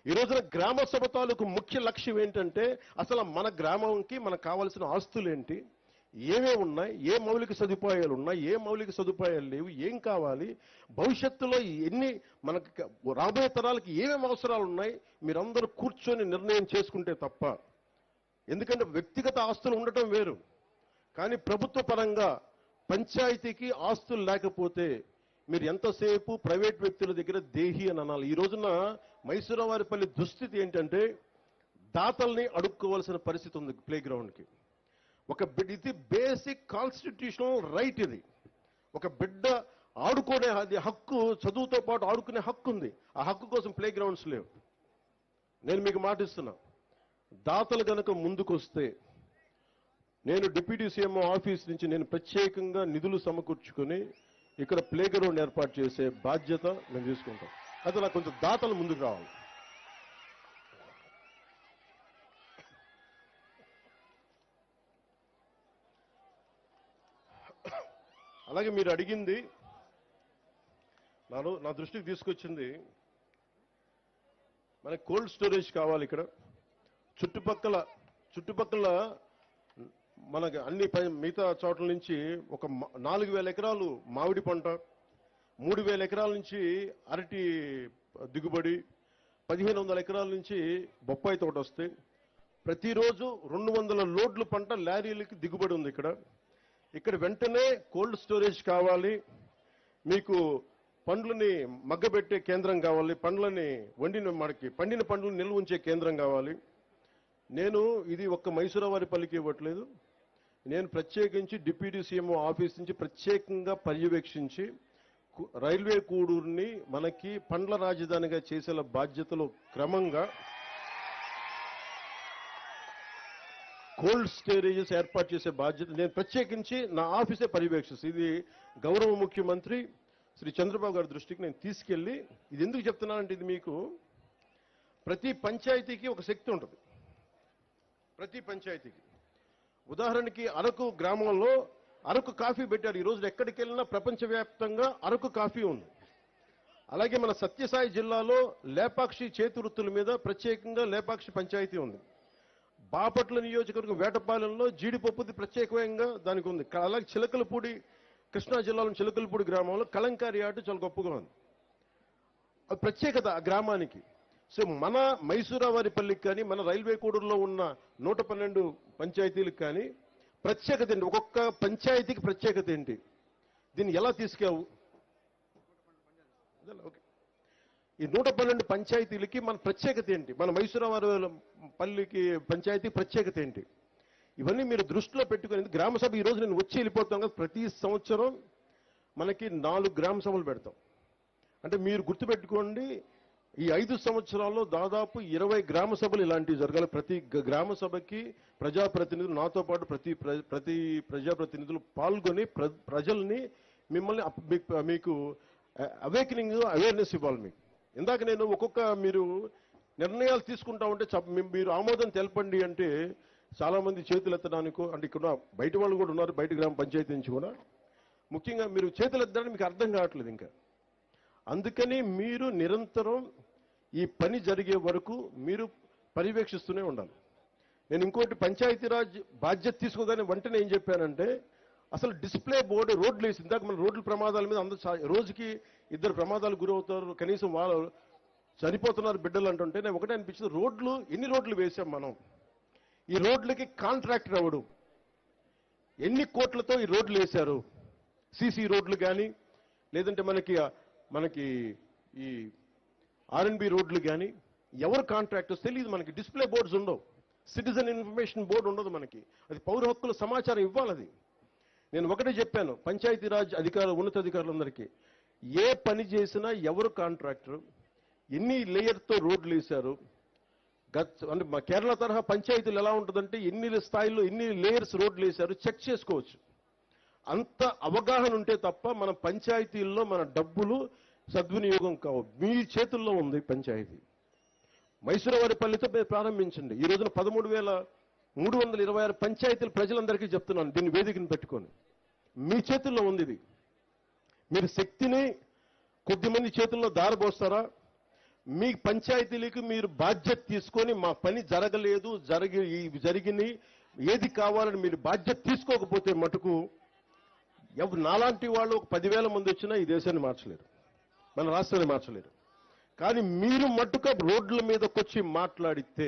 ఈ రోజున గ్రామ సభ తాలూకు ముఖ్య లక్ష్యం ఏంటంటే, అసలు మన గ్రామంకి మనకు కావాల్సిన ఆస్తులు ఏంటి, ఏమేమి ఉన్నాయి, ఏ మౌలిక సదుపాయాలు ఉన్నాయి, ఏ మౌలిక సదుపాయాలు లేవు, ఏం కావాలి, భవిష్యత్తులో ఎన్ని మనకు రాబోయే తరాలకి ఏమేమి అవసరాలు ఉన్నాయి, మీరందరూ కూర్చొని నిర్ణయం చేసుకుంటే తప్ప. ఎందుకంటే వ్యక్తిగత ఆస్తులు ఉండటం వేరు, కానీ ప్రభుత్వ పరంగా పంచాయతీకి ఆస్తులు లేకపోతే మీరు ఎంతసేపు ప్రైవేట్ వ్యక్తుల దగ్గర దేహి అని అనాలి. ఈ రోజున మైసూరువారిపల్లి దుస్థితి ఏంటంటే, దాతల్ని అడుక్కోవాల్సిన పరిస్థితి ఉంది ప్లే గ్రౌండ్కి. ఇది బేసిక్ కాన్స్టిట్యూషనల్ రైట్. ఇది ఒక బిడ్డ ఆడుకునే హక్కు, చదువుతో పాటు ఆడుకునే హక్కు ఉంది. ఆ హక్కు కోసం ప్లే గ్రౌండ్స్ లేవు. నేను మీకు మాటిస్తున్నా, దాతలు గనక ముందుకొస్తే నేను డిప్యూటీ సీఎం ఆఫీస్ నుంచి నేను ప్రత్యేకంగా నిధులు సమకూర్చుకొని ఇక్కడ ప్లే గ్రౌండ్ ఏర్పాటు చేసే బాధ్యత మేము తీసుకుంటాం. అయితే నాకు కొంచెం దాతలు ముందుకు రావాలి. అలాగే మీరు అడిగింది, నా దృష్టికి తీసుకొచ్చింది, మనకి కోల్డ్ స్టోరేజ్ కావాలి ఇక్కడ. చుట్టుపక్కల మనకి అన్ని మిగతా చోట్ల నుంచి ఒక 4,000 ఎకరాలు మామిడి పంట, 3,000 ఎకరాల నుంచి అరటి దిగుబడి, 1,500 ఎకరాల నుంచి బొప్పాయి తోట వస్తాయి. ప్రతిరోజు 200 లోడ్లు పంట లారీలకి దిగుబడి ఉంది ఇక్కడ వెంటనే కోల్డ్ స్టోరేజ్ కావాలి. మీకు పండ్లని మగ్గబెట్టే కేంద్రం కావాలి, పండిన పండ్లను నిల్వ ఉంచే కేంద్రం కావాలి. నేను ఇది ఒక్క మైసూరువారిపల్లికి ఇవ్వట్లేదు, నేను ప్రత్యేకించి డిప్యూటీ సీఎం ఆఫీస్ నుంచి ప్రత్యేకంగా పర్యవేక్షించి రైల్వే కోడూరుని మనకి పండ్ల రాజధానిగా చేసేలా బాధ్యతలో క్రమంగా కోల్డ్ స్టోరేజెస్ ఏర్పాటు చేసే బాధ్యత నేను ప్రత్యేకించి నా ఆఫీసే పర్యవేక్షిస్తాను. ఇది గౌరవ ముఖ్యమంత్రి శ్రీ చంద్రబాబు గారి దృష్టికి నేను తీసుకెళ్లి, ఇది ఎందుకు చెప్తున్నానంటే, ఇది మీకు ప్రతి పంచాయతీకి ఒక శక్తి ఉంటుంది. ప్రతి పంచాయతీకి ఉదాహరణకి అరకు గ్రామంలో అరకు కాఫీ పెట్టారు. ఈ రోజు ఎక్కడికి వెళ్ళినా ప్రపంచవ్యాప్తంగా అరకు కాఫీ ఉంది. అలాగే మన సత్యసాయి జిల్లాలో లేపాక్షి చేతి వృత్తుల మీద ప్రత్యేకంగా లేపాక్షి పంచాయతీ ఉంది. బాపట్ల నియోజకవర్గం వేటపాలెంలో జీడిపప్పుది ప్రత్యేకంగా దానికి ఉంది. అలాగే చిలకలపూడి, కృష్ణా జిల్లాలోని చిలకలపూడి గ్రామంలో కలంకారీ ఆట చాలా గొప్పగా ఉంది. అది ప్రత్యేకత ఆ గ్రామానికి. సో మన మైసూరావారిపల్లికి కానీ, మన రైల్వే కోడూరులో ఉన్న 112 పంచాయతీలకు కానీ ప్రత్యేకత ఏంటి? ఒక్కొక్క పంచాయతీకి ప్రత్యేకత ఏంటి? దీన్ని ఎలా తీసుకెవు? ఓకే, ఈ 112 పంచాయతీలకి మన ప్రత్యేకత ఏంటి? మన మైసూరావారిపల్లికి పంచాయతీ ప్రత్యేకత ఏంటి? ఇవన్నీ మీరు దృష్టిలో పెట్టుకుని, గ్రామ సభ ఈ రోజు నేను వచ్చి వెళ్ళిపోతాం కదా, ప్రతి సంవత్సరం మనకి 4 గ్రామ సభలు పెడతాం. అంటే మీరు గుర్తుపెట్టుకోండి, ఈ 5 సంవత్సరాల్లో దాదాపు 20 గ్రామ సభలు ఇలాంటివి జరగాలి. ప్రతి గ్రామ సభకి ప్రజాప్రతినిధులు, నాతో పాటు ప్రతి ప్రజాప్రతినిధులు పాల్గొని ప్రజల్ని మిమ్మల్ని మీకు అవేర్నెస్ ఇవ్వాలి. మీకు ఇందాక నేను ఒక్కొక్క మీరు నిర్ణయాలు తీసుకుంటా ఉంటే మీరు ఆమోదం తెలపండి అంటే చాలా మంది చేతులు ఎత్తడానికో, అంటే ఇక్కడ బయట వాళ్ళు కూడా ఉన్నారు, బయట గ్రామ పంచాయతీ నుంచి కూడా. ముఖ్యంగా మీరు చేతులు ఎత్తడానికి మీకు అర్థం కావట్లేదు ఇంకా. అందుకని మీరు నిరంతరం ఈ పని జరిగే వరకు మీరు పర్యవేక్షిస్తూనే ఉండాలి. నేను ఇంకోటి, పంచాయతీరాజ్ బాధ్యత తీసుకోగానే వెంటనే ఏం చెప్పానంటే, అసలు డిస్ప్లే బోర్డు రోడ్లు వేసి, ఇందాక మన రోడ్ల ప్రమాదాల మీద అందరూ రోజుకి 2 ప్రమాదాలు గురవుతారు, కనీసం వాళ్ళు చనిపోతున్నారు బిడ్డలు అంటుంటే నేను ఒకటే అనిపించింది, రోడ్లు ఎన్ని రోడ్లు వేసాం మనం? ఈ రోడ్లకి కాంట్రాక్టర్ ఎవడు? ఎన్ని కోట్లతో ఈ రోడ్లు వేశారు? సీసీ రోడ్లు కానీ, లేదంటే మనకి ఈ R&B రోడ్లు కానీ ఎవరు కాంట్రాక్టర్స్ తెలియదు మనకి. డిస్ప్లే బోర్డ్స్ ఉండవు, సిటిజన్ ఇన్ఫర్మేషన్ బోర్డు ఉండదు మనకి. అది పౌర హక్కుల సమాచారం ఇవ్వాలి. అది నేను ఒకటే చెప్పాను పంచాయతీరాజ్ ఉన్నతాధికారులందరికీ, ఏ పని చేసినా ఎవరు కాంట్రాక్టర్, ఎన్ని లేయర్తో రోడ్లు వేశారు, అంటే మా కేరళ తరహా పంచాయతీలు ఎలా ఉంటుందంటే ఎన్ని స్థాయిలో ఎన్ని లేయర్స్ రోడ్లు వేశారు చెక్ చేసుకోవచ్చు. అంత అవగాహన ఉంటే తప్ప మన పంచాయతీల్లో మన డబ్బులు సద్వినియోగం కావు. మీ చేతుల్లో ఉంది పంచాయతీ. మైసూరావారిపల్లితో మీరు ప్రారంభించండి. ఈ రోజున 13,326 పంచాయతీలు ప్రజలందరికీ చెప్తున్నాను, దీన్ని వేదికను పెట్టుకొని. మీ చేతుల్లో ఉంది ఇది. మీరు శక్తిని కొద్దిమంది చేతుల్లో దారబోస్తారా? మీ పంచాయతీలకు మీరు బాధ్యత తీసుకొని, మా పని జరగలేదు, జరిగినాయి, ఏది కావాలని మీరు బాధ్యత తీసుకోకపోతే మటుకు నాలాంటి వాళ్ళు ఒక 10,000 మంది వచ్చినా ఈ దేశాన్ని మార్చలేరు, మన రాష్ట్రాన్ని మార్చలేరు. కానీ మీరు మట్టుక రోడ్ల మీదకొచ్చి మాట్లాడితే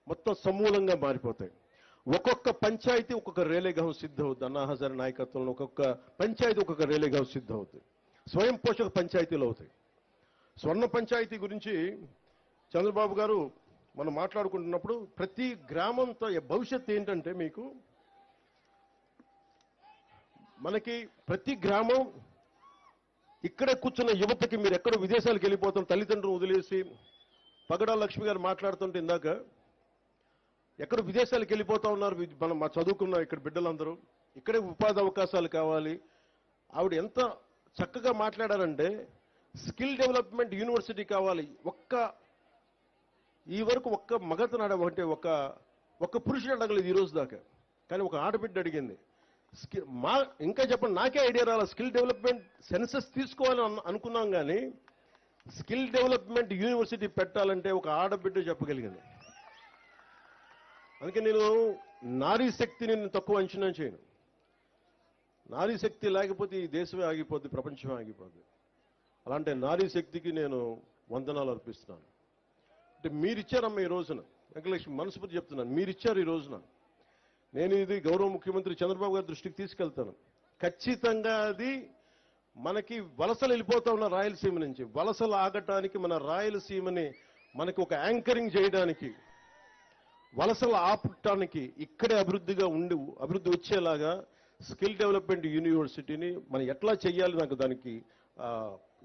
మొత్తం సమూలంగా మారిపోతాయి. ఒక్కొక్క పంచాయతీ ఒక్కొక్క రేలేగాం సిద్ధవుతుంది. అన్నా హజారే నాయకత్వంలో ఒక్కొక్క పంచాయతీ ఒక్కొక్క రేలేగాం సిద్ధవుతుంది. స్వయం పోషక పంచాయతీలు అవుతాయి. స్వర్ణ పంచాయతీ గురించి చంద్రబాబు గారు మనం మాట్లాడుకుంటున్నప్పుడు ప్రతి గ్రామంతో భవిష్యత్తు ఏంటంటే, మనకి ప్రతి గ్రామం ఇక్కడే కూర్చున్న యువతకి, మీరు ఎక్కడో విదేశాలకు వెళ్ళిపోతాం తల్లిదండ్రులు వదిలేసి, పగడాల లక్ష్మి గారు మాట్లాడుతుంటే ఇందాక, ఎక్కడో విదేశాలకు వెళ్ళిపోతా ఉన్నారు మా చదువుకున్న ఇక్కడ బిడ్డలందరూ, ఇక్కడే ఉపాధి అవకాశాలు కావాలి. ఆవిడ ఎంత చక్కగా మాట్లాడారంటే, స్కిల్ డెవలప్మెంట్ యూనివర్సిటీ కావాలి. ఈ వరకు ఒక్క మగతను అంటే ఒక్క పురుషుడు అడగలేదు ఈ రోజు దాకా. కానీ ఒక ఆడబిడ్డ అడిగింది. ఇంకా చెప్పండి, నాకే ఐడియా రాల. స్కిల్ డెవలప్మెంట్ సెన్సస్ తీసుకోవాలని అనుకున్నాం, కానీ స్కిల్ డెవలప్మెంట్ యూనివర్సిటీ పెట్టాలంటే ఒక ఆడబిడ్డ చెప్పగలిగింది. అందుకే నేను నారీ శక్తిని తక్కువ అంచనా చేయను. నారీ శక్తి లేకపోతే ఈ దేశమే ఆగిపోద్ది, ప్రపంచమే ఆగిపోద్ది. అలాంటి నారీ శక్తికి నేను వందనాలు అర్పిస్తున్నాను. అంటే మీరిచ్చారమ్మ ఈ రోజున, వెంకటలక్ష్మి మనస్ఫూర్తి చెప్తున్నాను, మీరిచ్చారు ఈ రోజున. నేను ఇది గౌరవ ముఖ్యమంత్రి చంద్రబాబు గారి దృష్టికి తీసుకెళ్తాను. ఖచ్చితంగా అది మనకి వలసలు వెళ్ళిపోతా ఉన్న రాయలసీమ నుంచి వలసలు ఆగటానికి, మన రాయలసీమని మనకి ఒక యాంకరింగ్ చేయడానికి, వలసలు ఆపటానికి, ఇక్కడే అభివృద్ధి వచ్చేలాగా స్కిల్ డెవలప్మెంట్ యూనివర్సిటీని మనం ఎట్లా చేయాలి, నాకు దానికి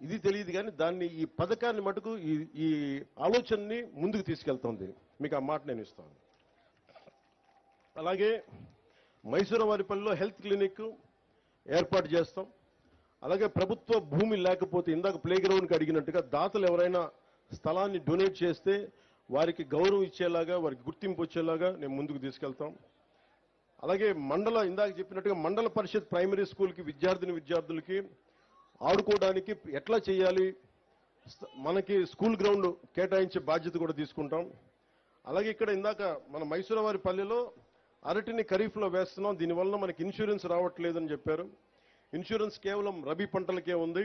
ఇది తెలియదు, కానీ ఈ పథకాన్ని మటుకు ఈ ఆలోచనని ముందుకు తీసుకెళ్తుంది. మీకు ఆ మాట నేను ఇస్తాను. అలాగే మైసూరావారిపల్లిలో హెల్త్ క్లినిక్ ఏర్పాటు చేస్తాం. అలాగే ప్రభుత్వ భూమి లేకపోతే, ఇందాక ప్లే గ్రౌండ్కి అడిగినట్టుగా దాతలు ఎవరైనా స్థలాన్ని డొనేట్ చేస్తే వారికి గౌరవం ఇచ్చేలాగా, వారికి గుర్తింపు వచ్చేలాగా నేను ముందుకు తీసుకెళ్తాం. అలాగే ఇందాక చెప్పినట్టుగా మండల పరిషత్ ప్రైమరీ స్కూల్కి విద్యార్థులకి ఆడుకోవడానికి ఎట్లా చేయాలి, మనకి స్కూల్ గ్రౌండ్ కేటాయించే బాధ్యత కూడా తీసుకుంటాం. అలాగే ఇక్కడ ఇందాక మన మైసూరవారి పల్లెలో అరటిని ఖరీఫ్లో వేస్తున్నాం, దీనివల్ల మనకి ఇన్సూరెన్స్ రావట్లేదని చెప్పారు. ఇన్సూరెన్స్ కేవలం రబీ పంటలకే ఉంది.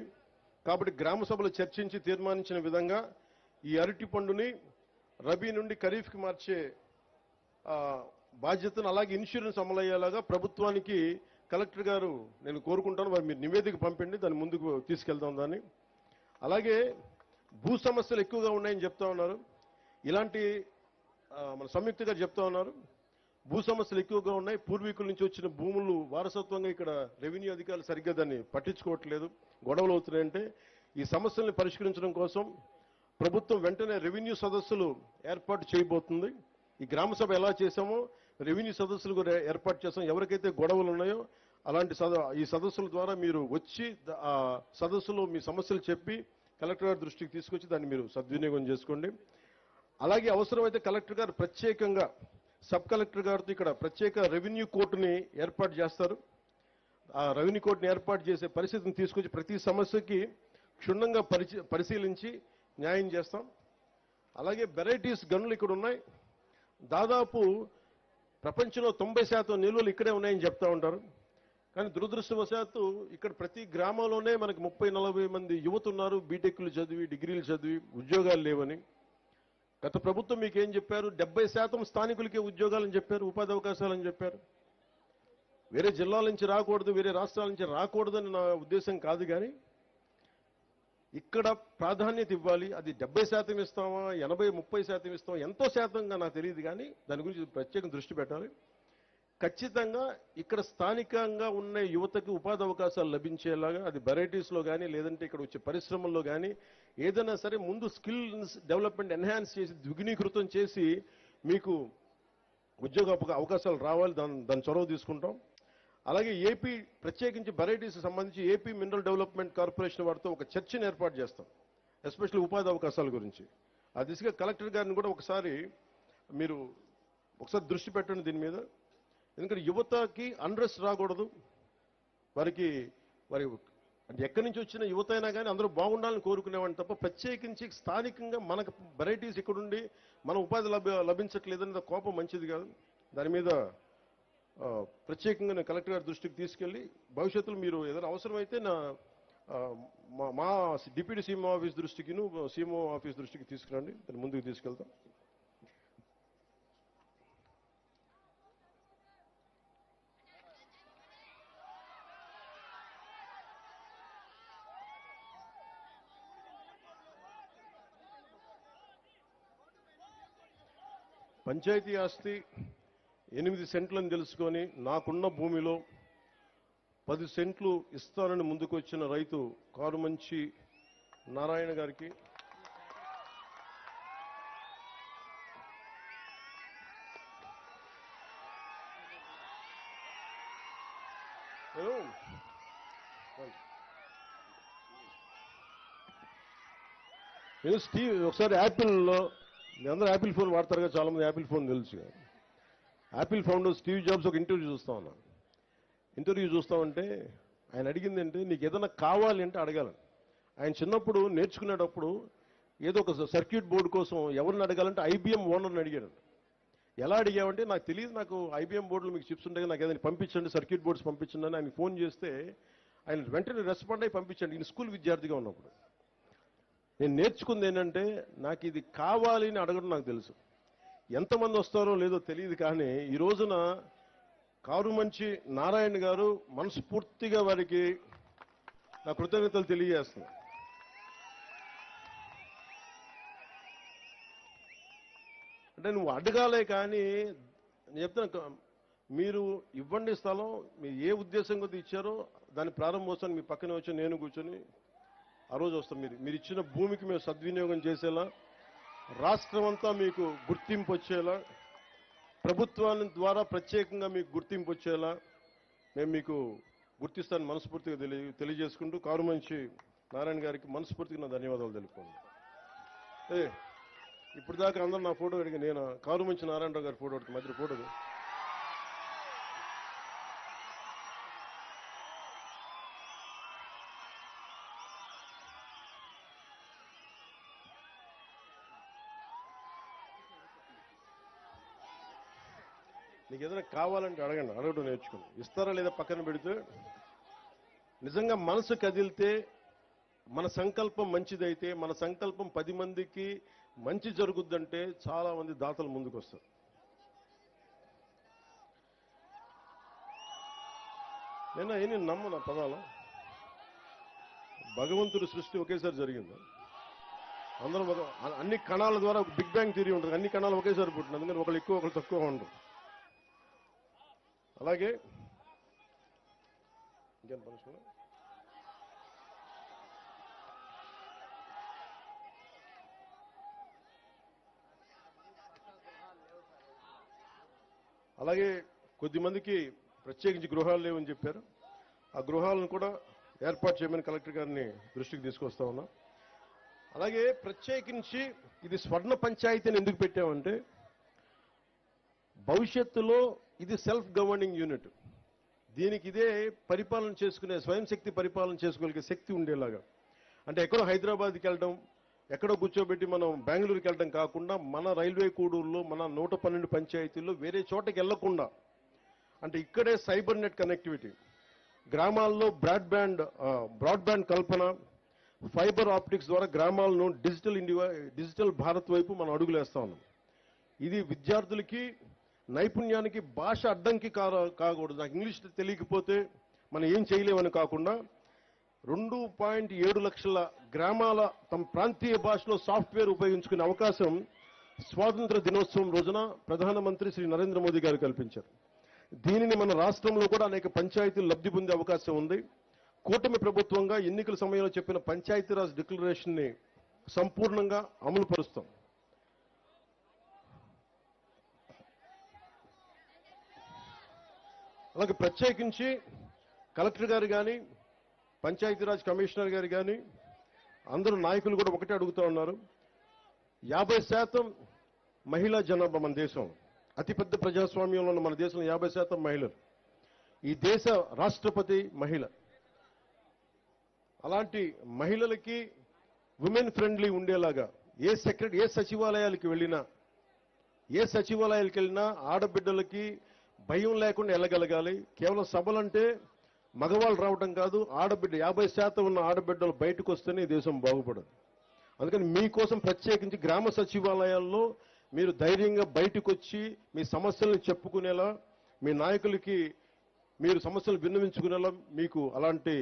కాబట్టి గ్రామ సభలు చర్చించి తీర్మానించిన విధంగా ఈ అరటి పండుని రబీ నుండి ఖరీఫ్కి మార్చే బాధ్యతను, అలాగే ఇన్సూరెన్స్ అమలయ్యేలాగా ప్రభుత్వానికి కలెక్టర్ గారు నేను కోరుకుంటాను. మరి మీరు నివేదిక పంపిండి, దాన్ని ముందుకు తీసుకెళ్తాం దాన్ని. అలాగే భూ సమస్యలు ఎక్కువగా ఉన్నాయని చెప్తా ఉన్నారు. ఇలాంటి మన సంయుక్త గారు చెప్తా ఉన్నారు, భూ సమస్యలు ఎక్కువగా ఉన్నాయి. పూర్వీకుల నుంచి వచ్చిన భూములు వారసత్వంగా ఇక్కడ రెవెన్యూ అధికారులు సరిగ్గా దాన్ని పట్టించుకోవట్లేదు, గొడవలు అవుతున్నాయంటే ఈ సమస్యల్ని పరిష్కరించడం కోసం ప్రభుత్వం వెంటనే రెవెన్యూ సదస్సులు ఏర్పాటు చేయబోతుంది. ఈ గ్రామ సభ ఎలా చేశామో రెవెన్యూ సదస్సులు కూడా ఏర్పాటు చేస్తాం. ఎవరికైతే గొడవలు ఉన్నాయో అలాంటి ఈ సదస్సుల ద్వారా మీరు వచ్చి ఆ సదస్సులో మీ సమస్యలు చెప్పి కలెక్టర్ గారి దృష్టికి తీసుకొచ్చి దాన్ని మీరు సద్వినియోగం చేసుకోండి. అలాగే అవసరమైతే కలెక్టర్ గారు ప్రత్యేకంగా సబ్ కలెక్టర్ గారితో ఇక్కడ ప్రత్యేక రెవెన్యూ కోర్టుని ఏర్పాటు చేస్తారు. ఆ రెవెన్యూ కోర్టుని ఏర్పాటు చేసే పరిస్థితిని తీసుకొచ్చి ప్రతి సమస్యకి క్షుణ్ణంగా పరిశీలించి న్యాయం చేస్తాం. అలాగే వెరైటీస్ గనులు ఇక్కడ ఉన్నాయి. దాదాపు ప్రపంచంలో 90% నిల్వలు ఇక్కడే ఉన్నాయని చెప్తా ఉంటారు. కానీ దురదృష్టవశాత్తు ఇక్కడ ప్రతి గ్రామంలోనే మనకి 30-40 మంది యువత ఉన్నారు, బీటెక్లు చదివి డిగ్రీలు చదివి ఉద్యోగాలు లేవని. గత ప్రభుత్వం మీకు ఏం చెప్పారు? 70% స్థానికులకే ఉద్యోగాలని చెప్పారు, ఉపాధి అవకాశాలని చెప్పారు. వేరే జిల్లాల నుంచి రాకూడదు, వేరే రాష్ట్రాల నుంచి రాకూడదని నా ఉద్దేశం కాదు. కానీ ఇక్కడ ప్రాధాన్యత ఇవ్వాలి. అది 70% ఇస్తామా, 80-30% ఇస్తామా, ఎంతో శాతంగా నాకు తెలియదు. కానీ దాని గురించి ప్రత్యేక దృష్టి పెట్టాలి. ఖచ్చితంగా ఇక్కడ స్థానికంగా ఉన్న యువతకు ఉపాధి అవకాశాలు లభించేలాగా, అది వెరైటీస్లో కానీ లేదంటే ఇక్కడ వచ్చే పరిశ్రమల్లో కానీ ఏదైనా సరే ముందు స్కిల్ డెవలప్మెంట్ ఎన్హాన్స్ చేసి ద్విగుణీకృతం చేసి మీకు ఉద్యోగ అవకాశాలు రావాలి. దాని చొరవ తీసుకుంటాం. అలాగే ఏపీ ప్రత్యేకించి వెరైటీస్ సంబంధించి ఏపీ మినరల్ డెవలప్మెంట్ కార్పొరేషన్ వారితో ఒక చర్చను ఏర్పాటు చేస్తాం, ఎస్పెషల్లీ ఉపాధి అవకాశాల గురించి. ఆ దిశగా కలెక్టర్ గారిని కూడా మీరు ఒకసారి దృష్టి పెట్టండి దీని మీద. ఎందుకంటే యువతకి అన్రెస్ట్ రాకూడదు. వారి అంటే ఎక్కడి నుంచి వచ్చిన యువత అయినా కానీ అందరూ బాగుండాలని కోరుకునేవాడిని తప్ప ప్రత్యేకించి స్థానికంగా మనకు వెరైటీస్ ఇక్కడుండి మన ఉపాధి లభించట్లేదన్న కోపం మంచిది కాదు. దాని మీద ప్రత్యేకంగా నేను కలెక్టర్ గారి దృష్టికి తీసుకెళ్లి భవిష్యత్తులో మీరు ఏదైనా అవసరమైతే మా డిప్యూటీ సీఎం ఆఫీస్ దృష్టికిను సీఎంఓ ఆఫీస్ దృష్టికి తీసుకురండి, దాన్ని ముందుకు తీసుకెళ్తాం. పంచాయతీ ఆస్తి 8 సెంట్లని తెలుసుకొని నాకున్న భూమిలో 10 సెంట్లు ఇస్తానని ముందుకు వచ్చిన రైతు కారుమంచి నారాయణ గారికి నేను స్టీవ్ ఒకసారి యాపిల్లో అందరూ యాపిల్ ఫోన్ వాడతారుగా, చాలా మంది యాపిల్ ఫోన్ తెలుసు. యాపిల్ ఫౌండర్ స్టీవ్ జాబ్స్ ఒక ఇంటర్వ్యూ చూస్తా ఉన్నాను. ఇంటర్వ్యూ చూస్తామంటే ఆయన అడిగింది అంటే నీకు ఏదైనా కావాలి అంటే అడగాలని. ఆయన చిన్నప్పుడు నేర్చుకునేటప్పుడు ఏదో ఒక సర్క్యూట్ బోర్డు కోసం ఎవరిని అడగాలంటే ఐబీఎం ఓనర్ని అడిగాడు. ఎలా అడిగామంటే నాకు తెలియదు, నాకు ఐబీఎం బోర్డులో మీకు చిప్స్ ఉంటాయి, నాకు ఏదైనా పంపించండి, సర్క్యూట్ బోర్డ్స్ పంపించండి అని ఆయన ఫోన్ చేస్తే ఆయన వెంటనే రెస్పాండ్ అయ్యి పంపించండి. ఈయన స్కూల్ విద్యార్థిగా ఉన్నప్పుడు. నేను నేర్చుకుంది ఏంటంటే నాకు ఇది కావాలి అని అడగడం నాకు తెలుసు. ఎంతమంది వస్తారో లేదో తెలియదు. కానీ ఈ రోజున కారుమంచి నారాయణ గారు మనస్ఫూర్తిగా వారికి నా కృతజ్ఞతలు తెలియజేస్తున్నాను. అంటే నువ్వు అడగాలే కానీ నేను చెప్తాను, మీరు ఇవ్వండి స్థలం, మీరు ఏ ఉద్దేశం కొద్ది ఇచ్చారో దాని ప్రారంభోత్సవాన్ని మీ పక్కనే వచ్చి నేను కూర్చొని ఆ రోజు వస్తాం. మీరు ఇచ్చిన భూమికి మేము సద్వినియోగం చేసేలా, రాష్ట్రం అంతా మీకు గుర్తింపు వచ్చేలా, ప్రభుత్వాన్ని ద్వారా ప్రత్యేకంగా మీకు గుర్తింపు వచ్చేలా మేము మీకు గుర్తిస్తాను మనస్ఫూర్తిగా తెలియజేసుకుంటూ కారుమంచి నారాయణ గారికి మనస్ఫూర్తిగా నా ధన్యవాదాలు తెలుపుకోండి. ఇప్పుడు దాకా అందరూ నా ఫోటో అడిగి నేను కారుమంచి నారాయణరావు గారి ఫోటో అడిగి మధ్య ఫోటో మీకు ఏదైనా కావాలంటే అడగండి, అడగడం నేర్చుకోండి. ఇస్తారా లేదా పక్కన పెడితే, నిజంగా మనసు కదిలితే, మన సంకల్పం మంచిదైతే, మన సంకల్పం 10 మందికి మంచి జరుగుద్దంటే చాలా మంది దాతలు ముందుకు వస్తారు. నేను నమ్మను ఆ పదాలు. భగవంతుడి సృష్టి ఒకేసారి జరిగింది. అందరం అన్ని కణాల ద్వారా ఒక బిగ్ బ్యాంగ్ థియరీ ఉంటుంది. అన్ని కణాలు ఒకేసారి పుట్టింది. అందుకని ఒకళ్ళు ఎక్కువ ఒకళ్ళు తక్కువ ఉండరు. అలాగే ఇంకేం పనిష్మెంట్, అలాగే కొద్దిమందికి ప్రత్యేకించి గృహాలు లేవని చెప్పారు. ఆ గృహాలను కూడా ఏర్పాటు చేయమని కలెక్టర్ గారిని దృష్టికి తీసుకొస్తా ఉన్నాం. అలాగే ప్రత్యేకించి ఇది స్వర్ణ పంచాయతీని ఎందుకు పెట్టామంటే, భవిష్యత్తులో ఇది సెల్ఫ్ గవర్నింగ్ యూనిట్. దీనికి ఇదే పరిపాలన చేసుకునే, స్వయం శక్తి పరిపాలన చేసుకోగలిగే శక్తి ఉండేలాగా. అంటే ఎక్కడో హైదరాబాద్కి వెళ్ళడం, ఎక్కడో కూర్చోబెట్టి మనం బెంగళూరుకి వెళ్ళడం కాకుండా, మన రైల్వే కూడూరులో, మన 112 పంచాయతీల్లో వేరే చోటకి వెళ్లకుండా, అంటే ఇక్కడే సైబర్ నెట్ కనెక్టివిటీ, గ్రామాల్లో బ్రాడ్బ్యాండ్ కల్పన, ఫైబర్ ఆప్టిక్స్ ద్వారా గ్రామాలను డిజిటల్ భారత్ వైపు మనం అడుగులేస్తా ఉన్నాం. ఇది విద్యార్థులకి నైపుణ్యానికి భాష అడ్డంకి కాకూడదు. నాకు ఇంగ్లీష్ తెలియకపోతే మనం ఏం చేయలేమని కాకుండా, 2.7 లక్షల గ్రామాల తమ ప్రాంతీయ భాషలో సాఫ్ట్వేర్ ఉపయోగించుకునే అవకాశం స్వాతంత్ర దినోత్సవం రోజున ప్రధానమంత్రి శ్రీ నరేంద్ర మోదీ గారు కల్పించారు. దీనిని మన రాష్ట్రంలో కూడా అనేక పంచాయతీలు లబ్ధి పొందే అవకాశం ఉంది. కూటమి ప్రభుత్వంగా ఎన్నికల సమయంలో చెప్పిన పంచాయతీరాజ్ డిక్లరేషన్ ని సంపూర్ణంగా అమలు పరుస్తాం. అలాగే ప్రత్యేకించి కలెక్టర్ గారు కానీ, పంచాయతీరాజ్ కమిషనర్ గారు కానీ, అందరూ నాయకులు కూడా ఒకటే అడుగుతూ ఉన్నారు. 50% మహిళా జనాభా మన దేశం. అతిపెద్ద ప్రజాస్వామ్యంలో ఉన్న మన దేశంలో 50% మహిళలు. ఈ దేశ రాష్ట్రపతి మహిళ. అలాంటి మహిళలకి ఉమెన్ ఫ్రెండ్లీ ఉండేలాగా ఏ సచివాలయాలకు వెళ్ళినా ఆడబిడ్డలకి భయం లేకుండా వెళ్ళగలగాలి. కేవలం సభలంటే మగవాళ్ళు రావడం కాదు, ఆడబిడ్డ 50% ఉన్న ఆడబిడ్డలు బయటకు వస్తేనే ఈ దేశం బాగుపడదు. అందుకని మీకోసం ప్రత్యేకించి గ్రామ సచివాలయాల్లో మీరు ధైర్యంగా బయటకు వచ్చి మీ సమస్యలను చెప్పుకునేలా, మీ నాయకులకి మీరు సమస్యలు విన్నవించుకునేలా మీకు అలాంటి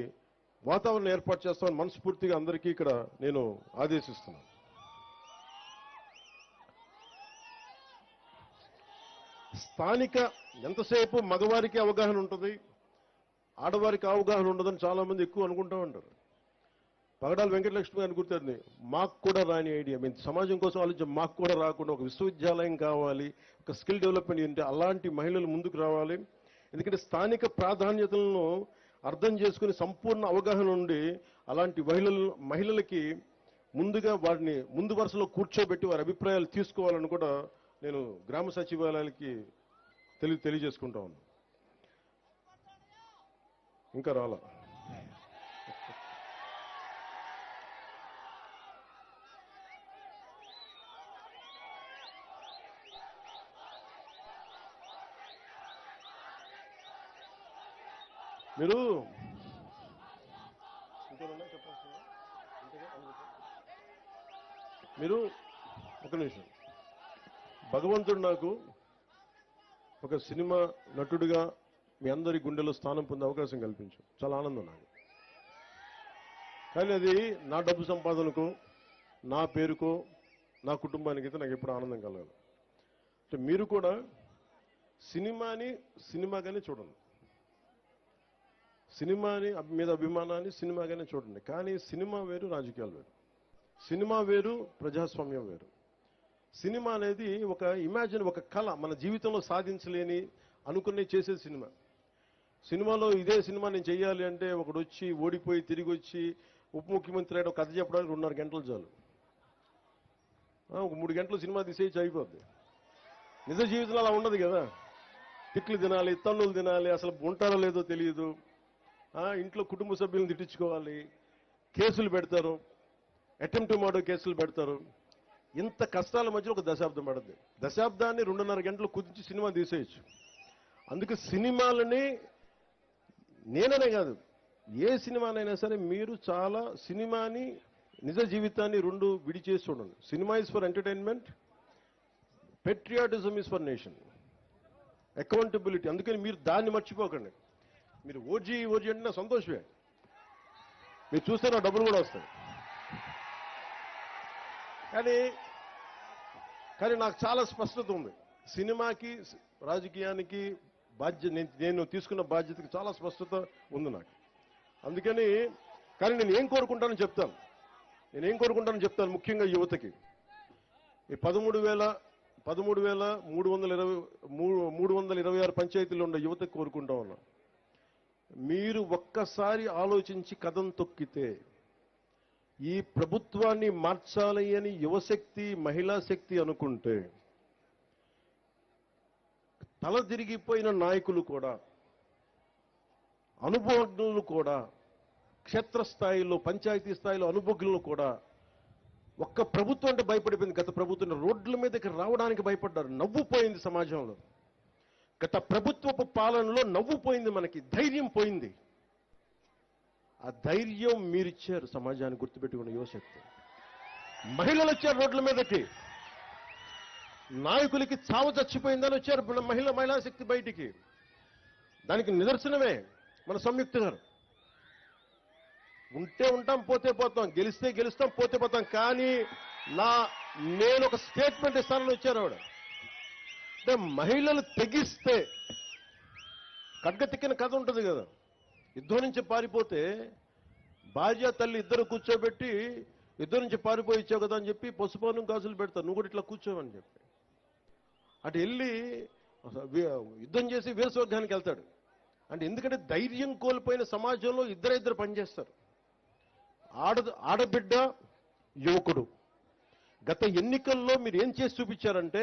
వాతావరణం ఏర్పాటు చేస్తామని మనస్ఫూర్తిగా అందరికీ ఇక్కడ నేను ఆదేశిస్తున్నాను. స్థానిక ఎంతసేపు మగవారికి అవగాహన ఉంటుంది, ఆడవారికి అవగాహన ఉండదని చాలా మంది ఎక్కువ అనుకుంటూ ఉంటారు. పగడాల వెంకటలక్ష్మి గారిని గుర్తుంది, మాకు కూడా రాని ఐడియా. మేము సమాజం కోసం ఆలోచించి మాకు కూడా రాకుండా ఒక విశ్వవిద్యాలయం కావాలి, ఒక స్కిల్ డెవలప్మెంట్ ఉంటే అలాంటి మహిళలు ముందుకు రావాలి. ఎందుకంటే స్థానిక ప్రాధాన్యతలను అర్థం చేసుకుని సంపూర్ణ అవగాహన ఉండి అలాంటి మహిళలకి ముందుగా వారిని ముందు వరుసలో కూర్చోబెట్టి వారి అభిప్రాయాలు తీసుకోవాలని కూడా నేను గ్రామ సచివాలయాలకి తెలియజేసుకుంటా ఉన్నాను. ఇంకా రాలా మీరు ఒక నిమిషం. భగవంతుడు నాకు ఒక సినిమా నటుడిగా మీ అందరి గుండెలో స్థానం పొందే అవకాశం కల్పించాం. చాలా ఆనందం నాకు. కానీ అది నా డబ్బు సంపాదనకు, నా పేరుకో, నా కుటుంబానికి అయితే నాకు ఎప్పుడు ఆనందం కలగాలి. అంటే మీరు కూడా సినిమాని సినిమాగానే చూడండి, సినిమాని మీద అభిమానాన్ని సినిమాగానే చూడండి. కానీ సినిమా వేరు, రాజకీయాలు వేరు. సినిమా వేరు, ప్రజాస్వామ్యం వేరు. సినిమా అనేది ఒక ఇమాజిన్, ఒక కళ, మన జీవితంలో సాధించలేని అనుకునే చేసేది సినిమా. సినిమాలో ఇదే సినిమా నేను చెయ్యాలి అంటే ఒకడు వచ్చి ఓడిపోయి తిరిగి వచ్చి ఉప ముఖ్యమంత్రి అయ్యే కథ చెప్పడానికి 2.5 గంటలు చాలు. ఒక 3 గంటలు సినిమా తీసేసి అయిపోద్ది. నిజ జీవితంలో అలా ఉండదు కదా. తిట్లు తినాలి, తన్నులు తినాలి, అసలు ఉంటారో లేదో తెలియదు. ఇంట్లో కుటుంబ సభ్యులను తిట్టించుకోవాలి, కేసులు పెడతారు, అటెంప్ట్ మర్డర్ కేసులు పెడతారు. ఇంత కష్టాల మధ్యలో ఒక దశాబ్దం పడుతుంది. దశాబ్దాన్ని 2.5 గంటలు కుదించి సినిమా తీసేయచ్చు. అందుకే సినిమాలని నేననే కాదు, ఏ సినిమానైనా సరే మీరు చాలా సినిమాని నిజ జీవితాన్ని రెండు విడిచేసి చూడండి. Cinema is for entertainment, patriotism is for nation, accountability. అందుకని మీరు దాన్ని మర్చిపోకండి. మీరు ఓజీ అంటే నా సంతోషమే, మీరు చూస్తే నా డబ్బులు కూడా వస్తాయి. కానీ నాకు చాలా స్పష్టత ఉంది. సినిమాకి రాజకీయానికి నేను తీసుకున్న బాధ్యతకి చాలా స్పష్టత ఉంది నాకు. అందుకని కానీ నేను ఏం కోరుకుంటానో చెప్తాను. ముఖ్యంగా యువతకి ఈ 13,326 పంచాయతీల్లో ఉన్న యువతకు కోరుకుంటా ఉన్నా, మీరు ఒక్కసారి ఆలోచించి కదం తొక్కితే ఈ ప్రభుత్వాన్ని మార్చాలి అని యువశక్తి, మహిళా శక్తి అనుకుంటే తల తిరిగిపోయిన నాయకులు కూడా, అనుభవజ్ఞులు కూడా, క్షేత్రస్థాయిలో పంచాయతీ స్థాయిలో అనుభవజ్ఞులు కూడా ఒక్క ప్రభుత్వం అంటే భయపడిపోయింది. గత ప్రభుత్వం రోడ్ల మీదకి రావడానికి భయపడ్డారు. నవ్వుపోయింది సమాజంలో. గత ప్రభుత్వపు పాలనలో నవ్వుపోయింది, మనకి ధైర్యం పోయింది. ఆ ధైర్యం మీరిచ్చారు సమాజాన్ని. గుర్తుపెట్టుకున్న యువశక్తి, మహిళలు వచ్చారు రోడ్ల మీదకి. నాయకులకి చావు చచ్చిపోయిందని వచ్చారు మహిళా శక్తి బయటికి. దానికి నిదర్శనమే మన సంయుక్త గారు. ఉంటే ఉంటాం, పోతే పోతాం, గెలిస్తే గెలుస్తాం, పోతే పోతాం. కానీ నేను ఒక స్టేట్మెంట్ ఇస్తానని వచ్చారు ఆవిడ. అంటే మహిళలు తెగిస్తే ఖడ్గతిక్కిన కథ ఉంటుంది కదా. యుద్ధం నుంచి పారిపోతే భార్య తల్లి ఇద్దరు కూర్చోబెట్టి యుద్ధం నుంచి పారిపోయి ఇచ్చావు కదా అని చెప్పి పసుపాను గాజులు పెడతారు, నువ్వు కూడా ఇట్లా కూర్చోవని చెప్పి. అటు వెళ్ళి యుద్ధం చేసి వీరస్వర్గానికి వెళ్తాడు. అంటే ఎందుకంటే ధైర్యం కోల్పోయిన సమాజంలో ఇద్దరు పనిచేస్తారు. ఆడబిడ్డ, యువకుడు. గత ఎన్నికల్లో మీరు ఏం చేసి చూపించారంటే